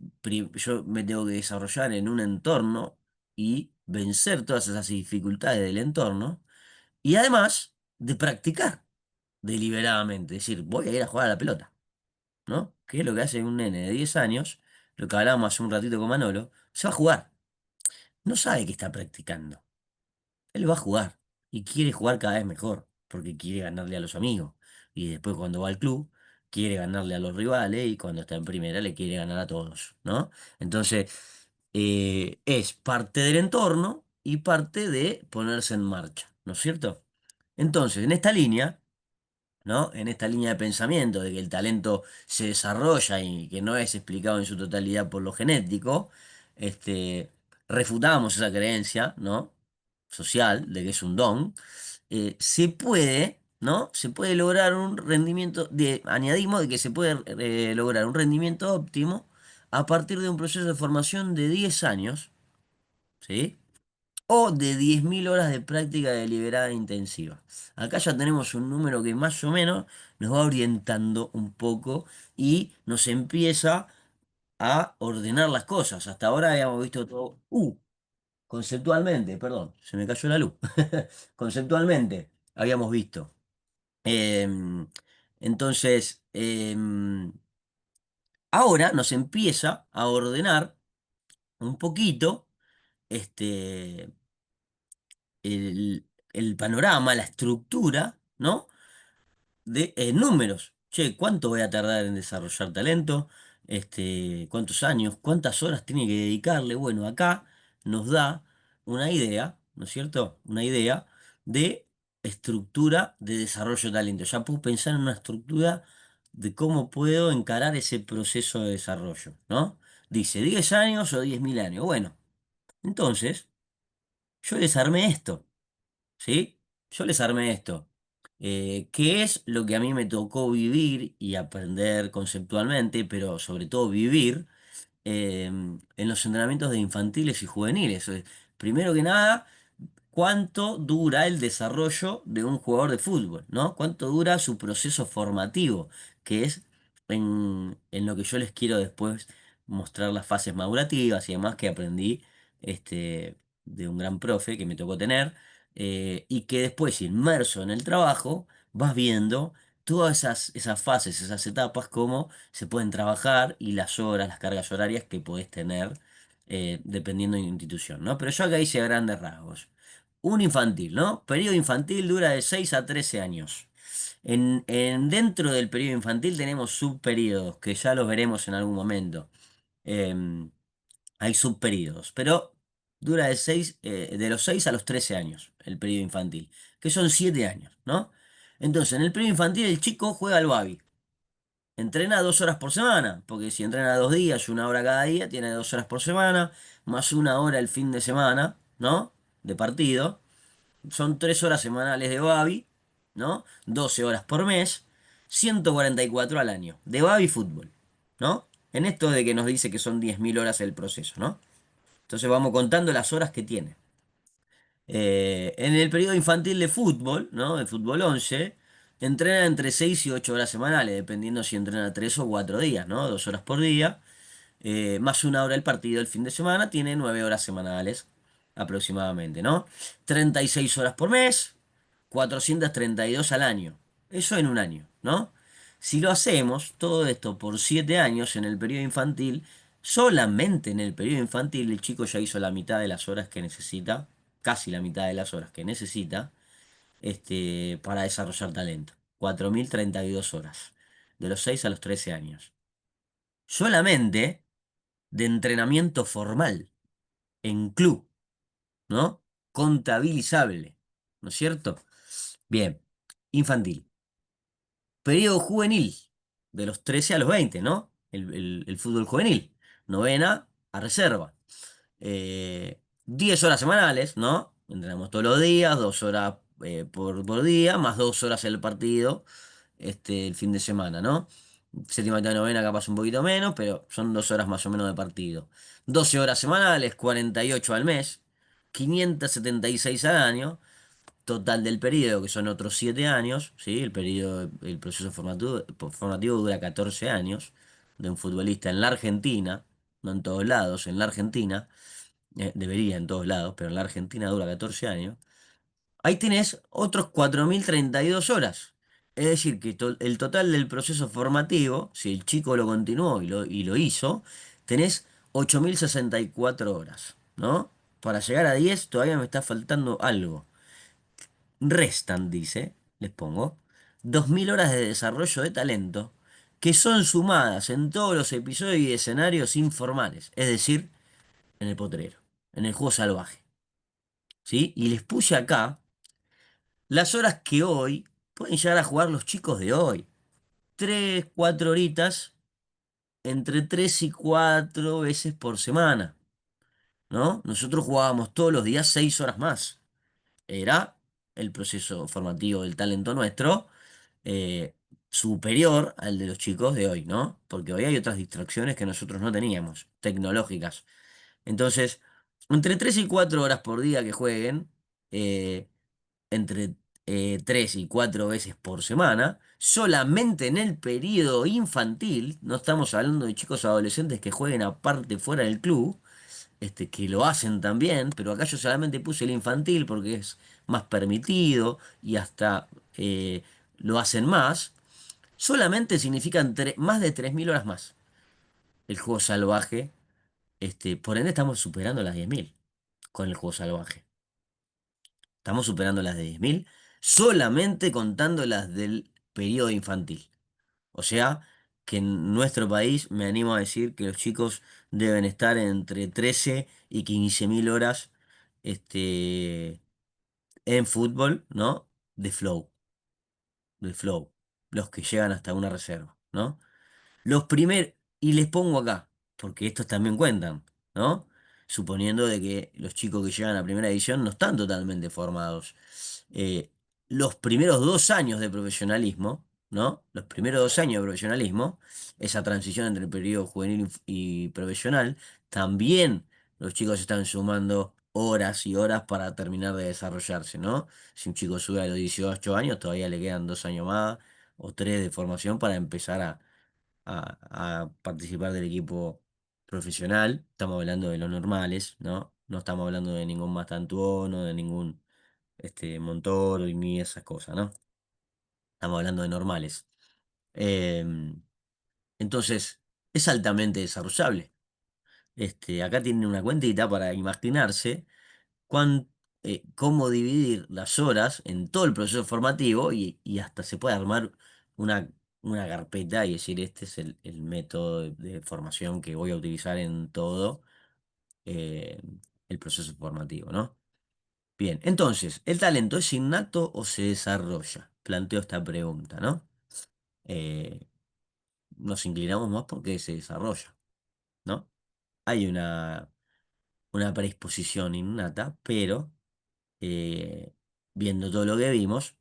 yo me tengo que desarrollar en un entorno y vencer todas esas dificultades del entorno, y además de practicar deliberadamente, es decir, voy a ir a jugar a la pelota, ¿no? Que es lo que hace un nene de 10 años, lo que hablábamos hace un ratito con Manolo, se va a jugar, no sabe que está practicando. Él va a jugar y quiere jugar cada vez mejor, porque quiere ganarle a los amigos. Y después cuando va al club, quiere ganarle a los rivales y cuando está en primera le quiere ganar a todos, ¿no? Entonces, es parte del entorno y parte de ponerse en marcha, ¿no es cierto? Entonces, en esta línea, ¿no? En esta línea de pensamiento de que el talento se desarrolla y que no es explicado en su totalidad por lo genético, este, refutamos esa creencia, ¿no? Social de que es un don. Se puede, ¿no? Se puede lograr un rendimiento, añadimos de que se puede lograr un rendimiento óptimo a partir de un proceso de formación de 10 años, ¿sí? O de 10.000 horas de práctica deliberada e intensiva. Acá ya tenemos un número que más o menos nos va orientando un poco y nos empieza a ordenar las cosas. Hasta ahora habíamos visto todo. Conceptualmente, perdón, se me cayó la luz. Conceptualmente habíamos visto. Em, entonces, ahora nos empieza a ordenar un poquito este, el panorama, la estructura, ¿no? De números. Che, ¿cuánto voy a tardar en desarrollar talento? ¿Cuántos años? ¿Cuántas horas tiene que dedicarle? Bueno, acá nos da una idea, ¿no es cierto? Una idea de estructura de desarrollo de talento. Ya puedo pensar en una estructura de cómo puedo encarar ese proceso de desarrollo, ¿no? Dice, 10 años o 10.000 años. Bueno, entonces, yo desarmé esto. ¿Sí? Yo les armé esto. ¿Qué es lo que a mí me tocó vivir y aprender conceptualmente, pero sobre todo vivir en los entrenamientos de infantiles y juveniles? Primero que nada, ¿cuánto dura el desarrollo de un jugador de fútbol? ¿No? ¿Cuánto dura su proceso formativo? Que es en lo que yo les quiero después mostrar las fases madurativas y demás que aprendí. de un gran profe que me tocó tener, y que después, inmerso en el trabajo, vas viendo todas esas fases, esas etapas, cómo se pueden trabajar y las horas, las cargas horarias que podés tener dependiendo de la institución, ¿no? Pero yo acá hice a grandes rasgos. Un infantil, ¿no? Periodo infantil dura de 6 a 13 años. Dentro del periodo infantil tenemos subperiodos, que ya los veremos en algún momento. Em, Hay subperiodos, pero dura de los 6 a los 13 años el periodo infantil, que son 7 años, ¿no? Entonces, en el periodo infantil el chico juega al babi. Entrena 2 horas por semana, porque si entrena 2 días y 1 hora cada día, tiene 2 horas por semana, más 1 hora el fin de semana, ¿no? De partido. Son 3 horas semanales de babi, ¿no? 12 horas por mes, 144 al año, de babi fútbol, ¿no? En esto de que nos dice que son 10.000 horas el proceso, ¿no? Entonces vamos contando las horas que tiene. En el periodo infantil de fútbol, ¿no? De fútbol 11 entrena entre 6 y 8 horas semanales, dependiendo si entrena 3 o 4 días, ¿no? 2 horas por día, más 1 hora el partido el fin de semana, tiene 9 horas semanales aproximadamente, ¿no? 36 horas por mes, 432 al año. Eso en un año, ¿no? Si lo hacemos, todo esto por 7 años en el periodo infantil, solamente en el periodo infantil el chico ya hizo la mitad de las horas que necesita, casi la mitad de las horas que necesita, para desarrollar talento. 4.032 horas, de los 6 a los 13 años. Solamente de entrenamiento formal, en club, ¿no? Contabilizable, ¿no es cierto? Bien, infantil. Periodo juvenil, de los 13 a los 20, ¿no? El fútbol juvenil. Novena a reserva. 10 horas semanales, ¿no? Entrenamos todos los días, 2 horas por día, más 2 horas el partido, el fin de semana, ¿no? Séptima y novena capaz un poquito menos, pero son 2 horas más o menos de partido. 12 horas semanales, 48 al mes, 576 al año. Total del periodo, que son otros 7 años, ¿sí? El proceso formativo dura 14 años de un futbolista en la Argentina, no en todos lados, en la Argentina, debería en todos lados, pero en la Argentina dura 14 años. Ahí tenés otros 4.032 horas. Es decir, que el total del proceso formativo, si el chico lo continuó y lo hizo, tenés 8.064 horas, ¿no? Para llegar a 10 todavía me está faltando algo. Restan, dice, les pongo, 2.000 horas de desarrollo de talento que son sumadas en todos los episodios y escenarios informales, es decir, en el potrero, en el juego salvaje, ¿sí? Y les puse acá las horas que hoy pueden llegar a jugar los chicos de hoy. 3, 4 horitas, entre 3 y 4 veces por semana, ¿no? Nosotros jugábamos todos los días 6 horas más. Era el proceso formativo del talento nuestro eh, superior al de los chicos de hoy, ¿no? Porque hoy hay otras distracciones que nosotros no teníamos, tecnológicas. Entonces, entre 3 y 4 horas por día que jueguen, eh, entre 3 y 4 veces por semana, solamente en el periodo infantil, no estamos hablando de chicos adolescentes que jueguen aparte fuera del club, que lo hacen también, pero acá yo solamente puse el infantil porque es más permitido y hasta lo hacen más, solamente significan más de 3.000 horas más el juego salvaje. Por ende estamos superando las 10.000 con el juego salvaje. Estamos superando las de 10.000 solamente contando las del periodo infantil. O sea, que en nuestro país me animo a decir que los chicos deben estar entre 13 y 15.000 horas este, en fútbol, ¿no? De flow, los que llegan hasta una reserva, ¿no? Los primeros, y les pongo acá, porque estos también cuentan, ¿no? Suponiendo de que los chicos que llegan a primera división no están totalmente formados. Eh, los primeros 2 años de profesionalismo, ¿no? Los primeros 2 años de profesionalismo, esa transición entre el periodo juvenil y profesional, también los chicos están sumando horas y horas para terminar de desarrollarse, ¿no? Si un chico sube a los 18 años, todavía le quedan 2 años más o 3 de formación para empezar a participar del equipo profesional. Estamos hablando de los normales, ¿no? No estamos hablando de ningún Mastantuono, de ningún Montoro y ni esas cosas, ¿no? Estamos hablando de normales. Em, entonces, es altamente desarrollable. Acá tienen una cuentita para imaginarse cómo dividir las horas en todo el proceso formativo y hasta se puede armar una, una carpeta y decir, este es el método de formación que voy a utilizar en todo eh, el proceso formativo, ¿no? Bien, entonces, ¿el talento es innato o se desarrolla? Planteo esta pregunta, ¿no? Eh, Nos inclinamos más porque se desarrolla, ¿no? Hay una predisposición innata, pero eh, viendo todo lo que vimos,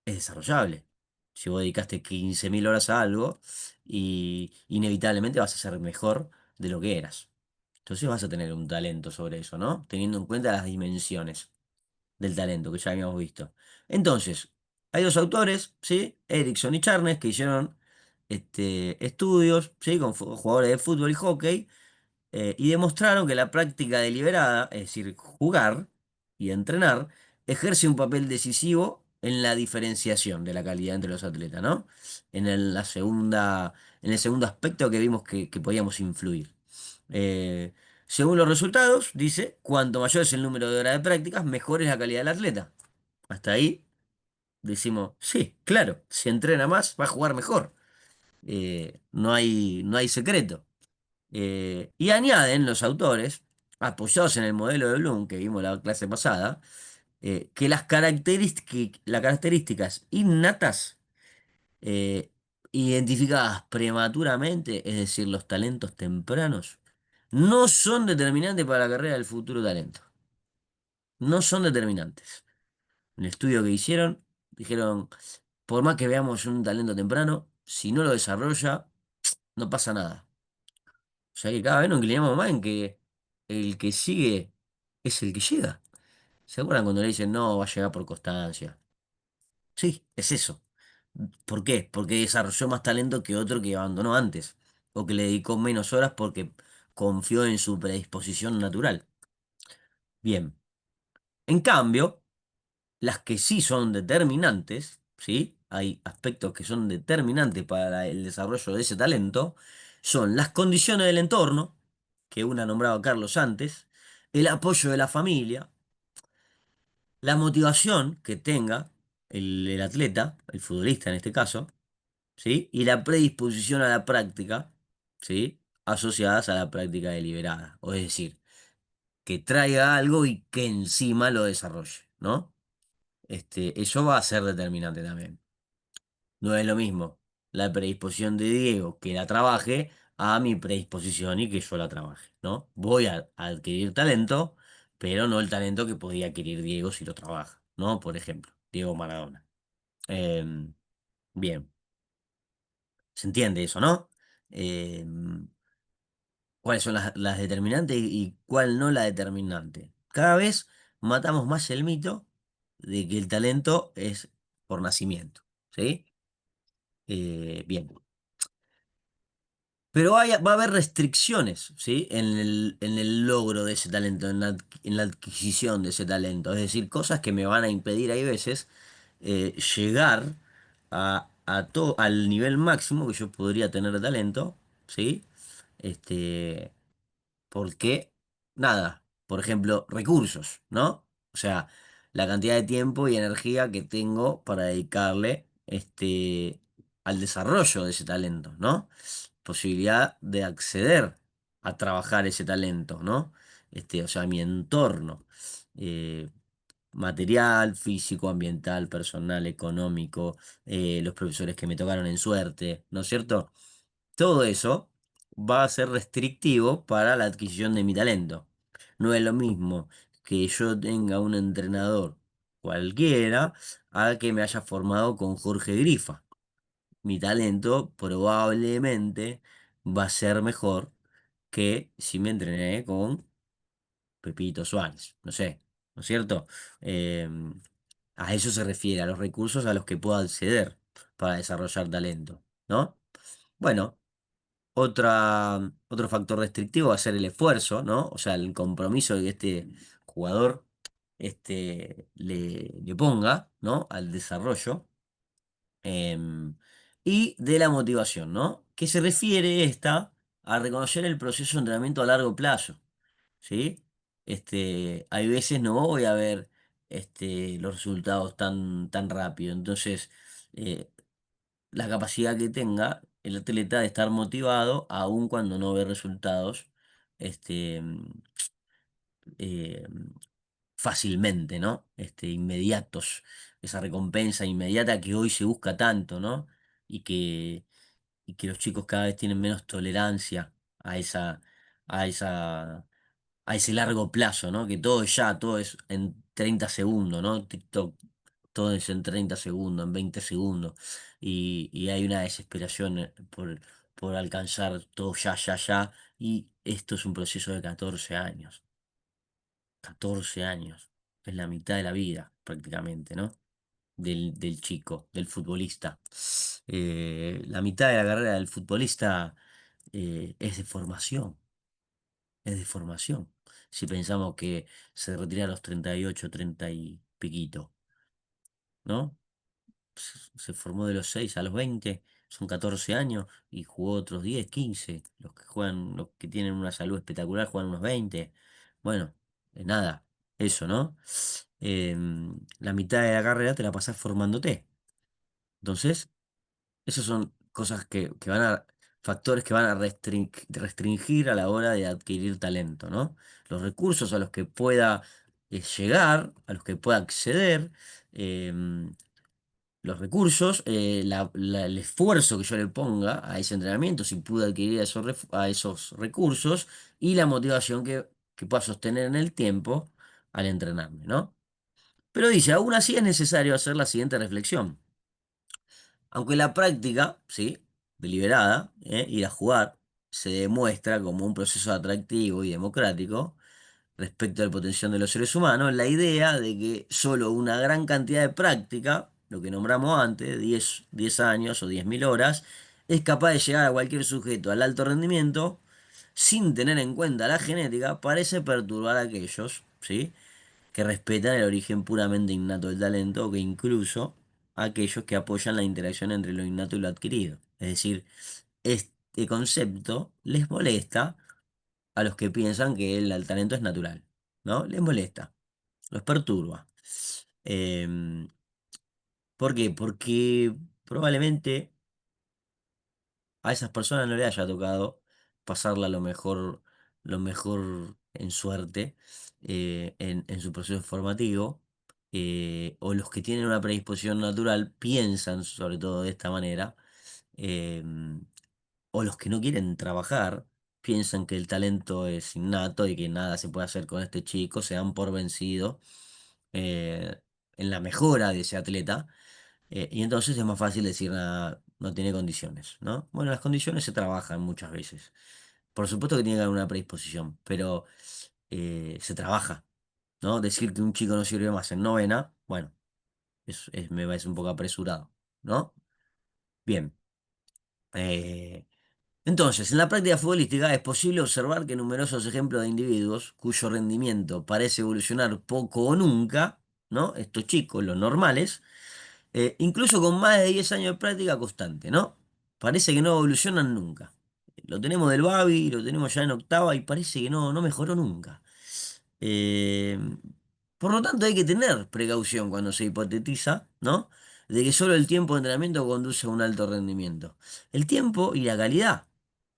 es desarrollable. Si vos dedicaste 15.000 horas a algo, y inevitablemente vas a ser mejor de lo que eras. Entonces vas a tener un talento sobre eso, ¿no? Teniendo en cuenta las dimensiones del talento que ya habíamos visto. Entonces, hay dos autores, ¿sí? Erickson y Charnes, que hicieron estudios, ¿sí? Con jugadores de fútbol y hockey, y demostraron que la práctica deliberada, es decir, jugar y entrenar, ejerce un papel decisivo en la diferenciación de la calidad entre los atletas, ¿no? En el segundo aspecto que vimos que podíamos influir. Eh, Según los resultados, dice, cuanto mayor es el número de horas de prácticas, mejor es la calidad del atleta. Hasta ahí decimos, sí, claro, si entrena más, va a jugar mejor. No hay secreto. Y añaden los autores, apoyados en el modelo de Bloom que vimos la clase pasada, que las características innatas, eh, identificadas prematuramente, es decir, los talentos tempranos, no son determinantes para la carrera del futuro talento. No son determinantes. En el estudio que hicieron, dijeron, por más que veamos un talento temprano, si no lo desarrolla, no pasa nada. O sea que cada vez nos inclinamos más en que el que sigue es el que llega. ¿Se acuerdan cuando le dicen no, va a llegar por constancia? Sí, es eso. ¿Por qué? Porque desarrolló más talento que otro que abandonó antes. O que le dedicó menos horas porque confió en su predisposición natural. Bien. En cambio, las que sí son determinantes, ¿sí? Hay aspectos que son determinantes para el desarrollo de ese talento, son las condiciones del entorno, que una ha nombrado Carlos antes, el apoyo de la familia, la motivación que tenga el atleta, el futbolista en este caso, ¿sí? Y la predisposición a la práctica, ¿sí? Asociadas a la práctica deliberada. O es decir, que traiga algo y que encima lo desarrolle, ¿no? Eso va a ser determinante también. No es lo mismo la predisposición de Diego que la trabaje a mi predisposición y que yo la trabaje, ¿no? Voy a adquirir talento, pero no el talento que podía adquirir Diego si lo trabaja, ¿no? Por ejemplo, Diego Maradona. Em, Bien, se entiende eso, ¿no? Em, ¿Cuáles son las determinantes y cuál no la determinante? Cada vez matamos más el mito de que el talento es por nacimiento, ¿sí? Bien. Pero va a haber restricciones, ¿sí? En el logro de ese talento, en la adquisición de ese talento. Es decir, cosas que me van a impedir, hay veces, llegar al nivel máximo que yo podría tener de talento, ¿sí? Este, Porque, nada, por ejemplo, recursos, ¿no? O sea, la cantidad de tiempo y energía que tengo para dedicarle al desarrollo de ese talento, ¿no? Posibilidad de acceder a trabajar ese talento, ¿no? O sea, mi entorno, eh, material, físico, ambiental, personal, económico, los profesores que me tocaron en suerte, ¿no es cierto? Todo eso va a ser restrictivo para la adquisición de mi talento. No es lo mismo que yo tenga un entrenador cualquiera a que me haya formado con Jorge Grifa. Mi talento probablemente va a ser mejor que si me entrené con Pepito Suárez. No sé, ¿no es cierto? Em, a eso se refiere, a los recursos a los que puedo acceder para desarrollar talento, ¿no? Bueno. Otro factor restrictivo va a ser el esfuerzo, ¿no? O sea, el compromiso que este jugador le ponga, ¿no? Al desarrollo. em, y de la motivación, ¿no? Que se refiere esta a reconocer el proceso de entrenamiento a largo plazo, ¿sí? Hay veces no voy a ver los resultados tan rápido. Entonces, eh, la capacidad que tenga el atleta de estar motivado aun cuando no ve resultados este, eh, fácilmente, ¿no? Inmediatos, esa recompensa inmediata que hoy se busca tanto, ¿no? Y que los chicos cada vez tienen menos tolerancia a a esa, a ese largo plazo, ¿no? Que todo es en 30 segundos, ¿no? TikTok, todo es en 30 segundos, en 20 segundos. Y hay una desesperación por alcanzar todo ya. Y esto es un proceso de 14 años. 14 años. Es la mitad de la vida, prácticamente, ¿no? Del chico, del futbolista. La mitad de la carrera del futbolista es de formación, es de formación. Si pensamos que se retira a los 38 30 y piquito, ¿no? Se formó de los 6 a los 20 son 14 años y jugó otros 10 15. Los que tienen una salud espectacular juegan unos 20. Bueno, nada, eso, ¿no? La mitad de la carrera te la pasás formándote. Entonces, esas son cosas que van factores que van a restringir a la hora de adquirir talento, ¿no? Los recursos a los que pueda llegar, a los que pueda acceder, em, los recursos, el esfuerzo que yo le ponga a ese entrenamiento, si pude adquirir a esos recursos, y la motivación que pueda sostener en el tiempo al entrenarme, ¿no? Pero dice, aún así es necesario hacer la siguiente reflexión. Aunque la práctica, ¿sí? Deliberada, ir a jugar, se demuestra como un proceso atractivo y democrático respecto al potencial de los seres humanos, la idea de que solo una gran cantidad de práctica, lo que nombramos antes, 10 años o 10.000 horas, es capaz de llegar a cualquier sujeto al alto rendimiento sin tener en cuenta la genética, parece perturbar a aquellos, ¿sí? que respetan el origen puramente innato del talento, o que incluso aquellos que apoyan la interacción entre lo innato y lo adquirido. Es decir, este concepto les molesta a los que piensan que el talento es natural, ¿no? Les molesta, los perturba. Em, ¿Por qué? Porque probablemente a esas personas no les haya tocado pasarla lo mejor en suerte en su proceso formativo, o los que tienen una predisposición natural piensan sobre todo de esta manera, em, o los que no quieren trabajar piensan que el talento es innato y que nada se puede hacer con este chico, se dan por vencido eh, en la mejora de ese atleta, y entonces es más fácil decir nada, no tiene condiciones, ¿no? Bueno, las condiciones se trabajan muchas veces. Por supuesto que tiene que haber una predisposición, pero se trabaja, ¿no? Decir que un chico no sirve más en novena, bueno, me parece un poco apresurado, ¿no? Bien. eh, entonces, en la práctica futbolística es posible observar que numerosos ejemplos de individuos cuyo rendimiento parece evolucionar poco o nunca, ¿no? Estos chicos, los normales, incluso con más de 10 años de práctica constante, ¿no? Parece que no evolucionan nunca. Lo tenemos del Babi, lo tenemos ya en octava y parece que no mejoró nunca. Eh, por lo tanto, hay que tener precaución cuando se hipotetiza, ¿no? De que solo el tiempo de entrenamiento conduce a un alto rendimiento. El tiempo y la calidad.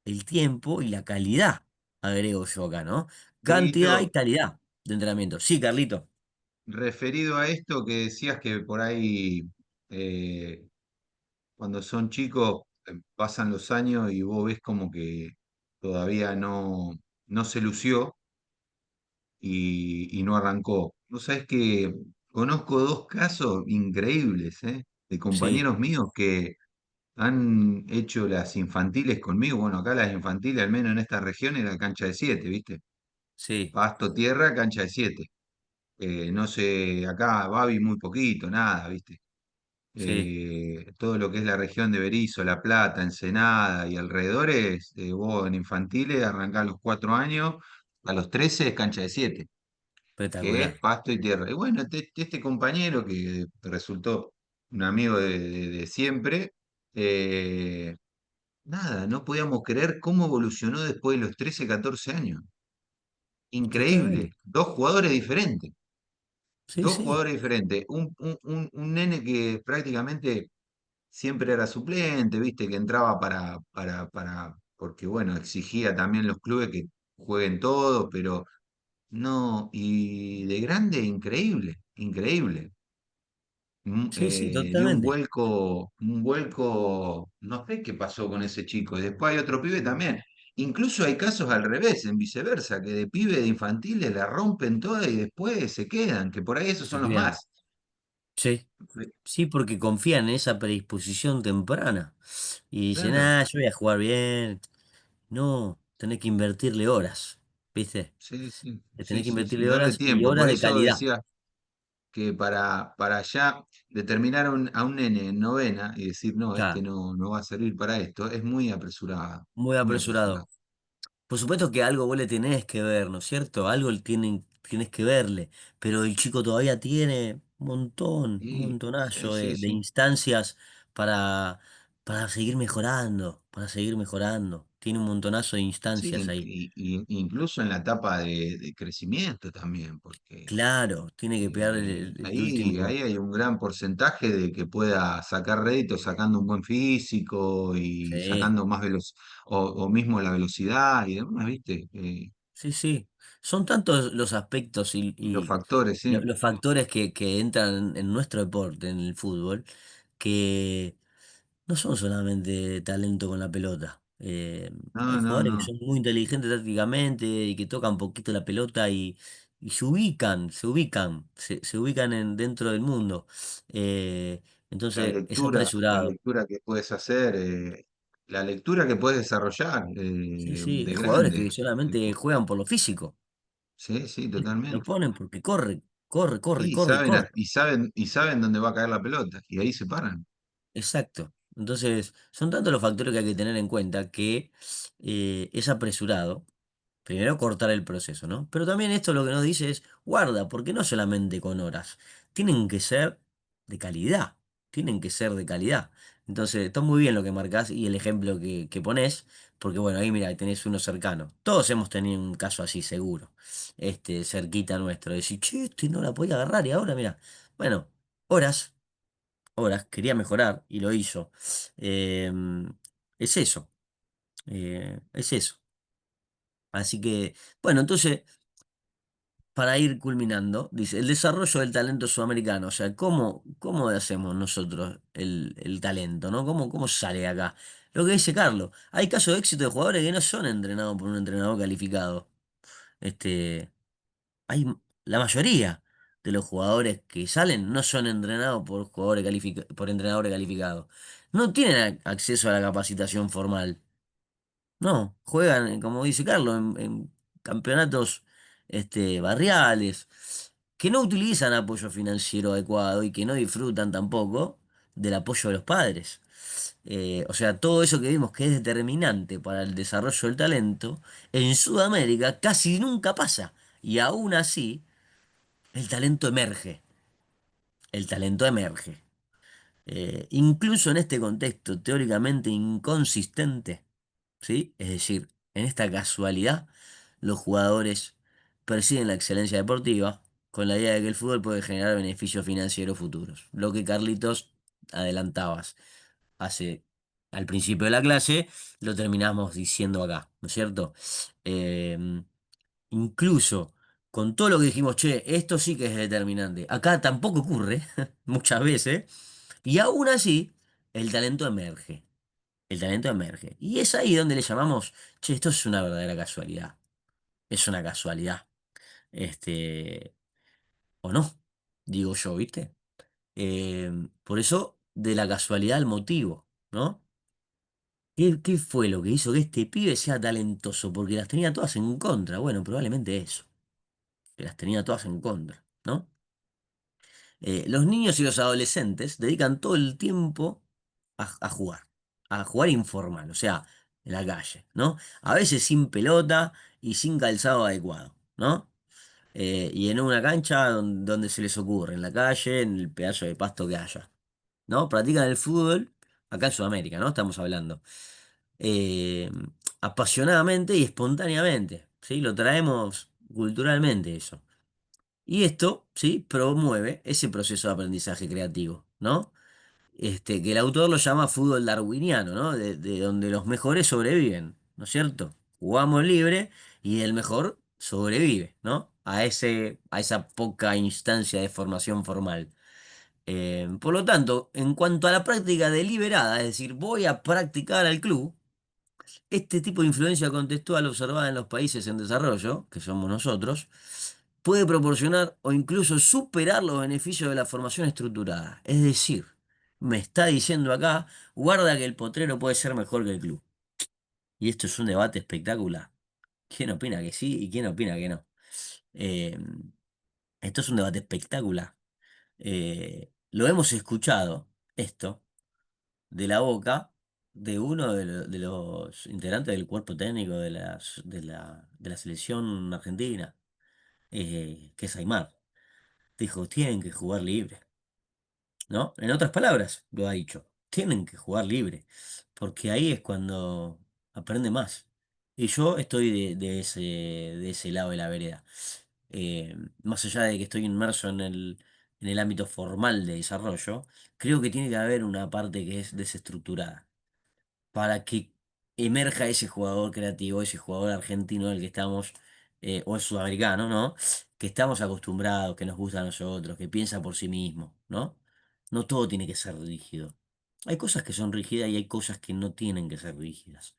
El tiempo y la calidad, agrego yo acá, ¿no? Cantidad y Dieguito, calidad de entrenamiento. Sí, Carlito. referido a esto que decías que por ahí eh, cuando son chicos pasan los años y vos ves como que todavía no se lució y no arrancó. Vos sabés que conozco dos casos increíbles, de Sí, compañeros míos que han hecho las infantiles conmigo. Bueno, acá las infantiles, al menos en esta región, era cancha de 7, ¿viste? sí, Pasto, tierra, cancha de 7. No sé, acá Babi muy poquito, nada, ¿viste? Sí, todo lo que es la región de Berizo, La Plata, Ensenada y alrededores, vos en infantiles arrancás a los 4 años, a los 13 es cancha de 7, que es espectacular. pasto y tierra. Y bueno, este compañero que resultó un amigo de siempre, eh, nada, no podíamos creer cómo evolucionó después de los 13 14 años. Totalmente. Increíble, dos jugadores diferentes. Sí, Dos sí, jugadores diferentes. Un nene que prácticamente siempre era suplente, viste, que entraba porque bueno, exigía también los clubes que jueguen todos, pero no, y de grande, increíble, increíble. sí, sí, Dio totalmente. un vuelco, no sé qué pasó con ese chico. Y después hay otro pibe también. Incluso hay casos al revés, en viceversa, que de pibe de infantiles la rompen toda y después se quedan, que por ahí esos Se son los quedan. más. Sí, sí, porque confían en esa predisposición temprana. Y dicen, Claro, ah, yo voy a jugar bien. No, tenés que invertirle horas, ¿viste? sí, sí, Tenés sí, que sí, sí, invertirle darle horas y tiempo. horas Por de eso calidad. decía que para ya determinar a un nene en novena y decir, no, este Claro, no va a servir para esto, es muy apresurado, muy muy apresurado. apresurado. Por supuesto que algo vos le tenés que ver, ¿no es cierto? Algo tienes que verle, pero el chico todavía tiene un Sí, sí, montonazo sí, de sí. instancias para, para seguir mejorando, para seguir mejorando. Tiene un montonazo de Sí, instancias ahí. incluso en la etapa de crecimiento también, porque Claro, tiene que pegar el ahí último. hay un gran porcentaje de que pueda sacar rédito sacando un buen físico y Sí, sacando más o mismo la velocidad y demás, ¿viste? sí, sí. Son tantos los aspectos Los y factores, sí. los factores que entran en nuestro deporte, en el fútbol, que no son solamente talento con la pelota. Hay No, no, jugadores que no. son muy inteligentes tácticamente y que tocan poquito la pelota y se ubican dentro del mundo. Eh, entonces, es La apresurado. lectura que puedes hacer, la lectura que puedes desarrollar Sí, sí, hay de jugadores que grande. solamente Tipo, juegan por lo físico. sí, sí, Lo totalmente. ponen porque corre, corre, corre, Y corre, saben, corre. y saben dónde va a caer la pelota, y ahí se paran. Exacto. Entonces, son tantos los factores que hay que tener en cuenta que es apresurado. Primero cortar el proceso, ¿no? Pero también esto lo que nos dice es, guarda, porque no solamente con horas, tienen que ser de calidad, tienen que ser de calidad. Entonces, está muy bien lo que marcás y el ejemplo que ponés, porque bueno, ahí mira, tenés uno cercano. Todos hemos tenido un caso así, seguro, cerquita nuestro, decir, che, este no la podía agarrar y ahora mira, bueno, horas, horas, quería mejorar y lo hizo. Em, es eso, es eso. Así que, bueno, entonces... Para ir culminando, dice, el desarrollo del talento sudamericano, o sea, ¿cómo hacemos nosotros el talento, ¿no? ¿Cómo sale de acá? Lo que dice Carlos, hay casos de éxito de jugadores que no son entrenados por un entrenador calificado. Este, hay, la mayoría de los jugadores que salen no son entrenados por por entrenadores calificados. No tienen acceso a la capacitación formal. No, juegan, como dice Carlos, en campeonatos barriales, que no utilizan apoyo financiero adecuado y que no disfrutan tampoco del apoyo de los padres. O sea, todo eso que vimos que es determinante para el desarrollo del talento, en Sudamérica casi nunca pasa. Y aún así, el talento emerge. El talento emerge. Incluso en este contexto teóricamente inconsistente. ¿Sí? Es decir, en esta casualidad, los jugadores persiguen la excelencia deportiva con la idea de que el fútbol puede generar beneficios financieros futuros. Lo que Carlitos adelantabas hace al principio de la clase, lo terminamos diciendo acá, ¿no es cierto? Eh, Incluso con todo lo que dijimos, che, esto sí que es determinante. Acá tampoco ocurre muchas veces, y aún así, el talento emerge. El talento emerge. Y es ahí donde le llamamos, che, esto es una verdadera casualidad. Es una casualidad. Este, o no, digo yo, ¿viste? Por eso, de la casualidad al motivo, ¿no? ¿Qué fue lo que hizo que este pibe sea talentoso? Porque las tenía todas en contra. Bueno, probablemente eso, que las tenía todas en contra, ¿no? Los niños y los adolescentes dedican todo el tiempo a jugar informal, o sea, en la calle, ¿no? A veces sin pelota y sin calzado adecuado, ¿no? Y en una cancha donde se les ocurre, en la calle, en el pedazo de pasto que haya, ¿no? Practican el fútbol, acá en Sudamérica, ¿no? Estamos hablando. eh, Apasionadamente y espontáneamente, ¿sí? Lo traemos culturalmente eso. Y esto, ¿sí? Promueve ese proceso de aprendizaje creativo, ¿no? Que el autor lo llama fútbol darwiniano, ¿no? De donde los mejores sobreviven, ¿no es cierto? Jugamos libre y el mejor sobrevive, ¿no? A esa poca instancia de formación formal. Por lo tanto, en cuanto a la práctica deliberada, es decir, voy a practicar al club, este tipo de influencia contextual observada en los países en desarrollo, que somos nosotros, puede proporcionar o incluso superar los beneficios de la formación estructurada. Es decir, me está diciendo acá, guarda que el potrero puede ser mejor que el club. Y esto es un debate espectacular. ¿Quién opina que sí y quién opina que no? Eh, Esto es un debate espectacular. Lo hemos escuchado, esto, de la boca de uno de los integrantes del cuerpo técnico de la selección argentina, que es Aymar. Dijo, tienen que jugar libre, ¿no? En otras palabras, lo ha dicho, tienen que jugar libre, porque ahí es cuando aprende más. Y yo estoy de ese lado de la vereda. Más allá de que estoy inmerso en el ámbito formal de desarrollo, creo que tiene que haber una parte que es desestructurada para que emerja ese jugador creativo, ese jugador argentino del que estamos, o sudamericano, ¿no? Que estamos acostumbrados, que nos gusta a nosotros, que piensa por sí mismo, ¿no? No todo tiene que ser rígido. Hay cosas que son rígidas y hay cosas que no tienen que ser rígidas.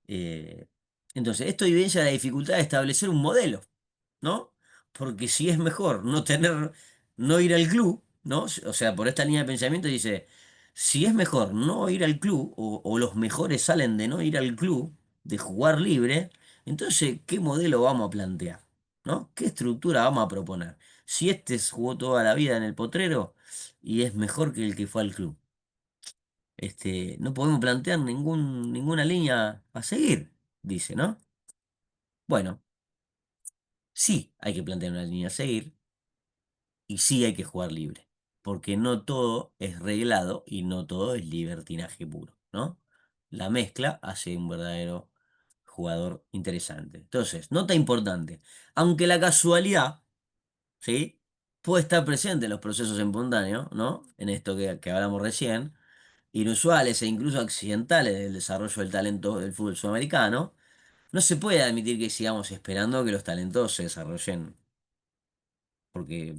Eh, entonces, esto evidencia la dificultad de establecer un modelo, ¿no? Porque si es mejor no ir al club, ¿no? O sea, por esta línea de pensamiento dice, si es mejor no ir al club, o los mejores salen de no ir al club, de jugar libre, entonces, ¿qué modelo vamos a plantear? ¿No? ¿Qué estructura vamos a proponer? Si jugó toda la vida en el potrero y es mejor que el que fue al club. No podemos plantear ninguna línea a seguir, dice, ¿no? Bueno, sí hay que plantear una línea a seguir y sí hay que jugar libre, porque no todo es reglado y no todo es libertinaje puro, ¿no? La mezcla hace un verdadero jugador interesante. Entonces, nota importante, aunque la casualidad, ¿sí? Puede estar presente en los procesos espontáneos, ¿no? En esto que hablamos recién, inusuales e incluso accidentales del desarrollo del talento del fútbol sudamericano, no se puede admitir que sigamos esperando que los talentos se desarrollen porque,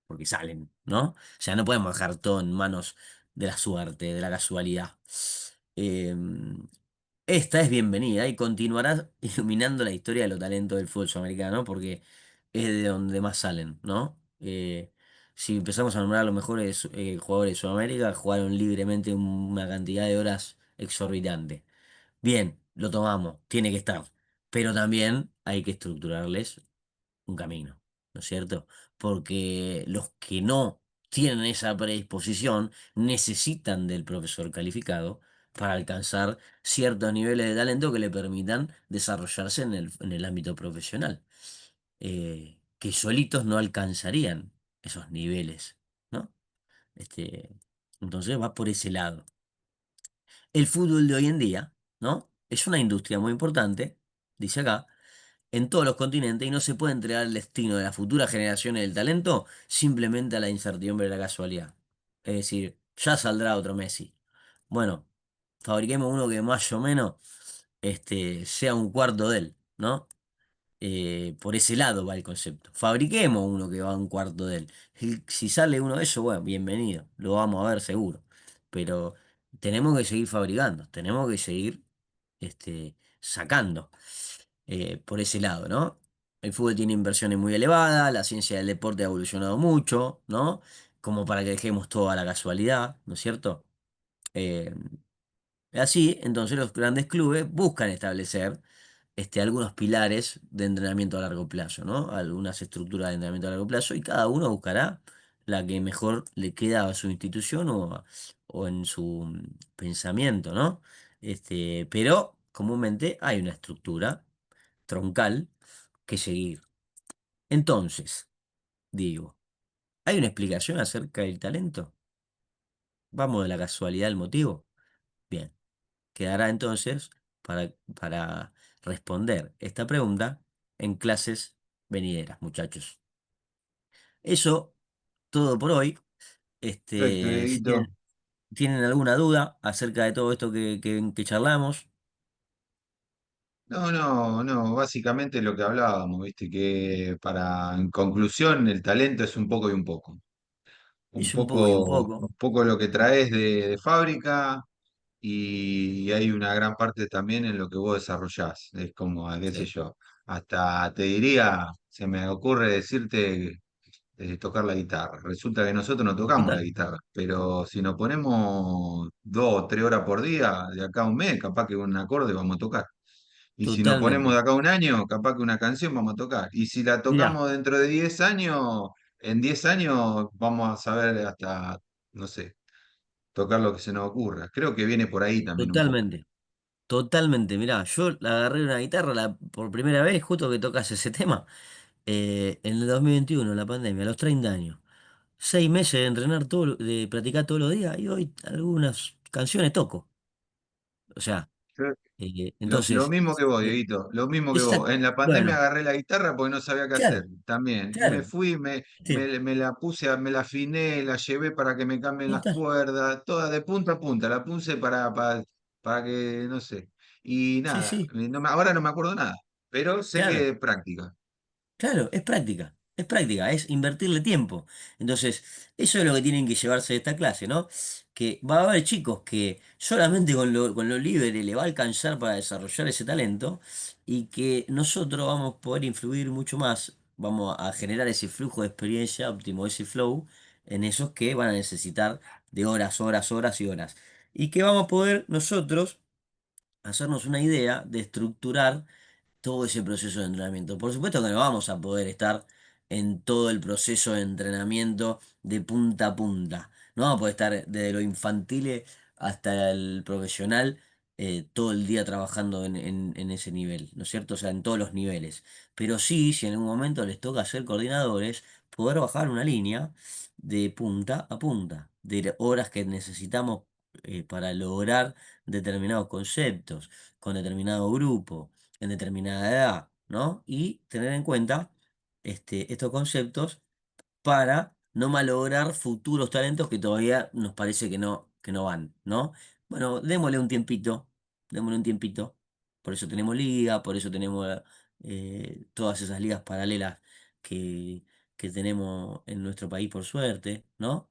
porque salen, ¿no? O sea, no podemos dejar todo en manos de la suerte, de la casualidad. Eh, Esta es bienvenida y continuará iluminando la historia de los talentos del fútbol sudamericano porque es de donde más salen, ¿no? Si empezamos a nombrar a los mejores jugadores de Sudamérica, jugaron libremente una cantidad de horas exorbitante. Bien, lo tomamos, tiene que estar, pero también hay que estructurarles un camino, ¿no es cierto? Porque los que no tienen esa predisposición necesitan del profesor calificado para alcanzar ciertos niveles de talento que le permitan desarrollarse en el ámbito profesional, que solitos no alcanzarían esos niveles, ¿no? Este, entonces va por ese lado. El fútbol de hoy en día, ¿no? Es una industria muy importante, dice acá, en todos los continentes y no se puede entregar el destino de las futuras generaciones del talento simplemente a la incertidumbre de la casualidad. Es decir, ya saldrá otro Messi. Bueno, fabriquemos uno que más o menos sea un cuarto de él, ¿no? Por ese lado va el concepto. Fabriquemos uno que va a un cuarto de él. Y si sale uno de esos, bueno, bienvenido, lo vamos a ver seguro. Pero tenemos que seguir fabricando, tenemos que seguir sacando por ese lado, ¿no? El fútbol tiene inversiones muy elevadas, la ciencia del deporte ha evolucionado mucho, ¿no? Como para que dejemos todo a la casualidad, ¿no es cierto? Eh, Así, entonces los grandes clubes buscan establecer algunos pilares de entrenamiento a largo plazo, ¿no? Algunas estructuras de entrenamiento a largo plazo y cada uno buscará la que mejor le queda a su institución o en su pensamiento, ¿no? Pero comúnmente hay una estructura troncal que seguir. Entonces, digo, ¿hay una explicación acerca del talento? Vamos de la casualidad al motivo. Bien, quedará entonces para responder esta pregunta en clases venideras, muchachos. Eso, todo por hoy. Perfecto, Si Dieguito. tienen alguna duda acerca de todo esto que charlamos, No, no, no, básicamente lo que hablábamos, viste, en conclusión, el talento es un poco y un poco. es un poco y un Un poco. poco lo que traes de fábrica y hay una gran parte también en lo que vos desarrollás. Es como, qué sé Sí, yo, hasta te diría, se me ocurre decirte tocar la guitarra. Resulta que nosotros no tocamos la total, guitarra, pero si nos ponemos 2 o 3 horas por día, de acá a un mes, capaz que un acorde vamos a tocar. Y si nos ponemos de totalmente. acá a un año, capaz que una canción vamos a tocar. Y si la Mirá, tocamos dentro de 10 años, en 10 años vamos a saber hasta, no sé, tocar lo que se nos ocurra. Creo que viene por ahí también un poco. totalmente. Totalmente, mirá, yo la agarré una guitarra por primera vez, justo que tocas ese tema, en el 2021, la pandemia, a los 30 años. 6 meses de entrenar de practicar todos los días y hoy algunas canciones toco. O sea, Lo entonces, mismo que vos, eh, Dieguito, lo mismo que vos. exacto. En la pandemia Bueno, agarré la guitarra porque no sabía qué hacer claro, también. Y me claro, fui, sí, me la puse, me la afiné, la llevé para que me cambien las total, cuerdas, toda de punta a punta. La puse para que, no sé. Y sí, nada, sí, ahora no me acuerdo nada, pero sé claro. que es práctica. Claro, es práctica, es invertirle tiempo. Entonces, eso es lo que tienen que llevarse de esta clase, ¿no? Que va a haber chicos que solamente con lo libre le va a alcanzar para desarrollar ese talento y que nosotros vamos a poder influir mucho más, vamos a generar ese flujo de experiencia óptimo, ese flow, en esos que van a necesitar de horas, horas, horas y horas. Y que vamos a poder nosotros hacernos una idea de estructurar todo ese proceso de entrenamiento. Por supuesto que no vamos a poder estar en todo el proceso de entrenamiento de punta a punta. No vamos a poder estar desde lo infantil hasta el profesional todo el día trabajando en ese nivel, ¿no es cierto? O sea, en todos los niveles. Pero sí, si en algún momento les toca ser coordinadores, poder bajar una línea de punta a punta, de horas que necesitamos para lograr determinados conceptos con determinado grupo en determinada edad, ¿no? Y tener en cuenta estos conceptos para no malograr futuros talentos que todavía nos parece que no van, ¿no? Bueno, démosle un tiempito. Por eso tenemos liga, por eso tenemos todas esas ligas paralelas que, que tenemos en nuestro país por suerte, ¿no?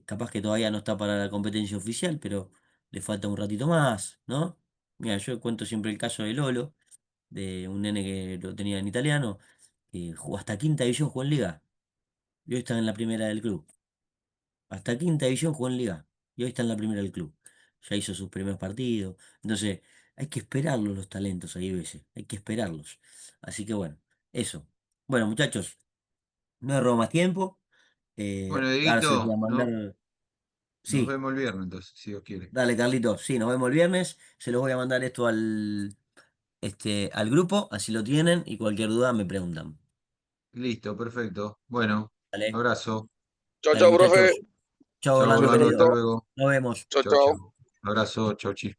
Capaz que todavía no está para la competencia oficial, pero le falta un ratito más, ¿no? Mira, yo cuento siempre el caso de Lolo, de un nene que lo tenía en italiano, que jugó hasta quinta división, jugó en liga, y hoy está en la primera del club. Hasta quinta división jugó en liga, y hoy está en la primera del club. Ya hizo sus primeros partidos. Entonces, hay que esperarlos los talentos ahí a veces, hay que esperarlos. Así que bueno, eso. Bueno, muchachos, no me robo más tiempo. Bueno, Ahora se los voy Dieguito, a mandar. nos Sí, vemos el viernes entonces, si Dios quiere. dale, Carlitos. Sí, nos vemos el viernes. Se los voy a mandar esto al grupo, así lo tienen, y cualquier duda me preguntan. Listo, perfecto. Bueno, Dale. abrazo. Chao, Dale, chao, profe. muchachos. Chao, Chao, Orlando, Suerte con Orlando, hasta querido. todo. luego. Nos vemos. Chao, Chao, chao. chao. Abrazo, chau, chi.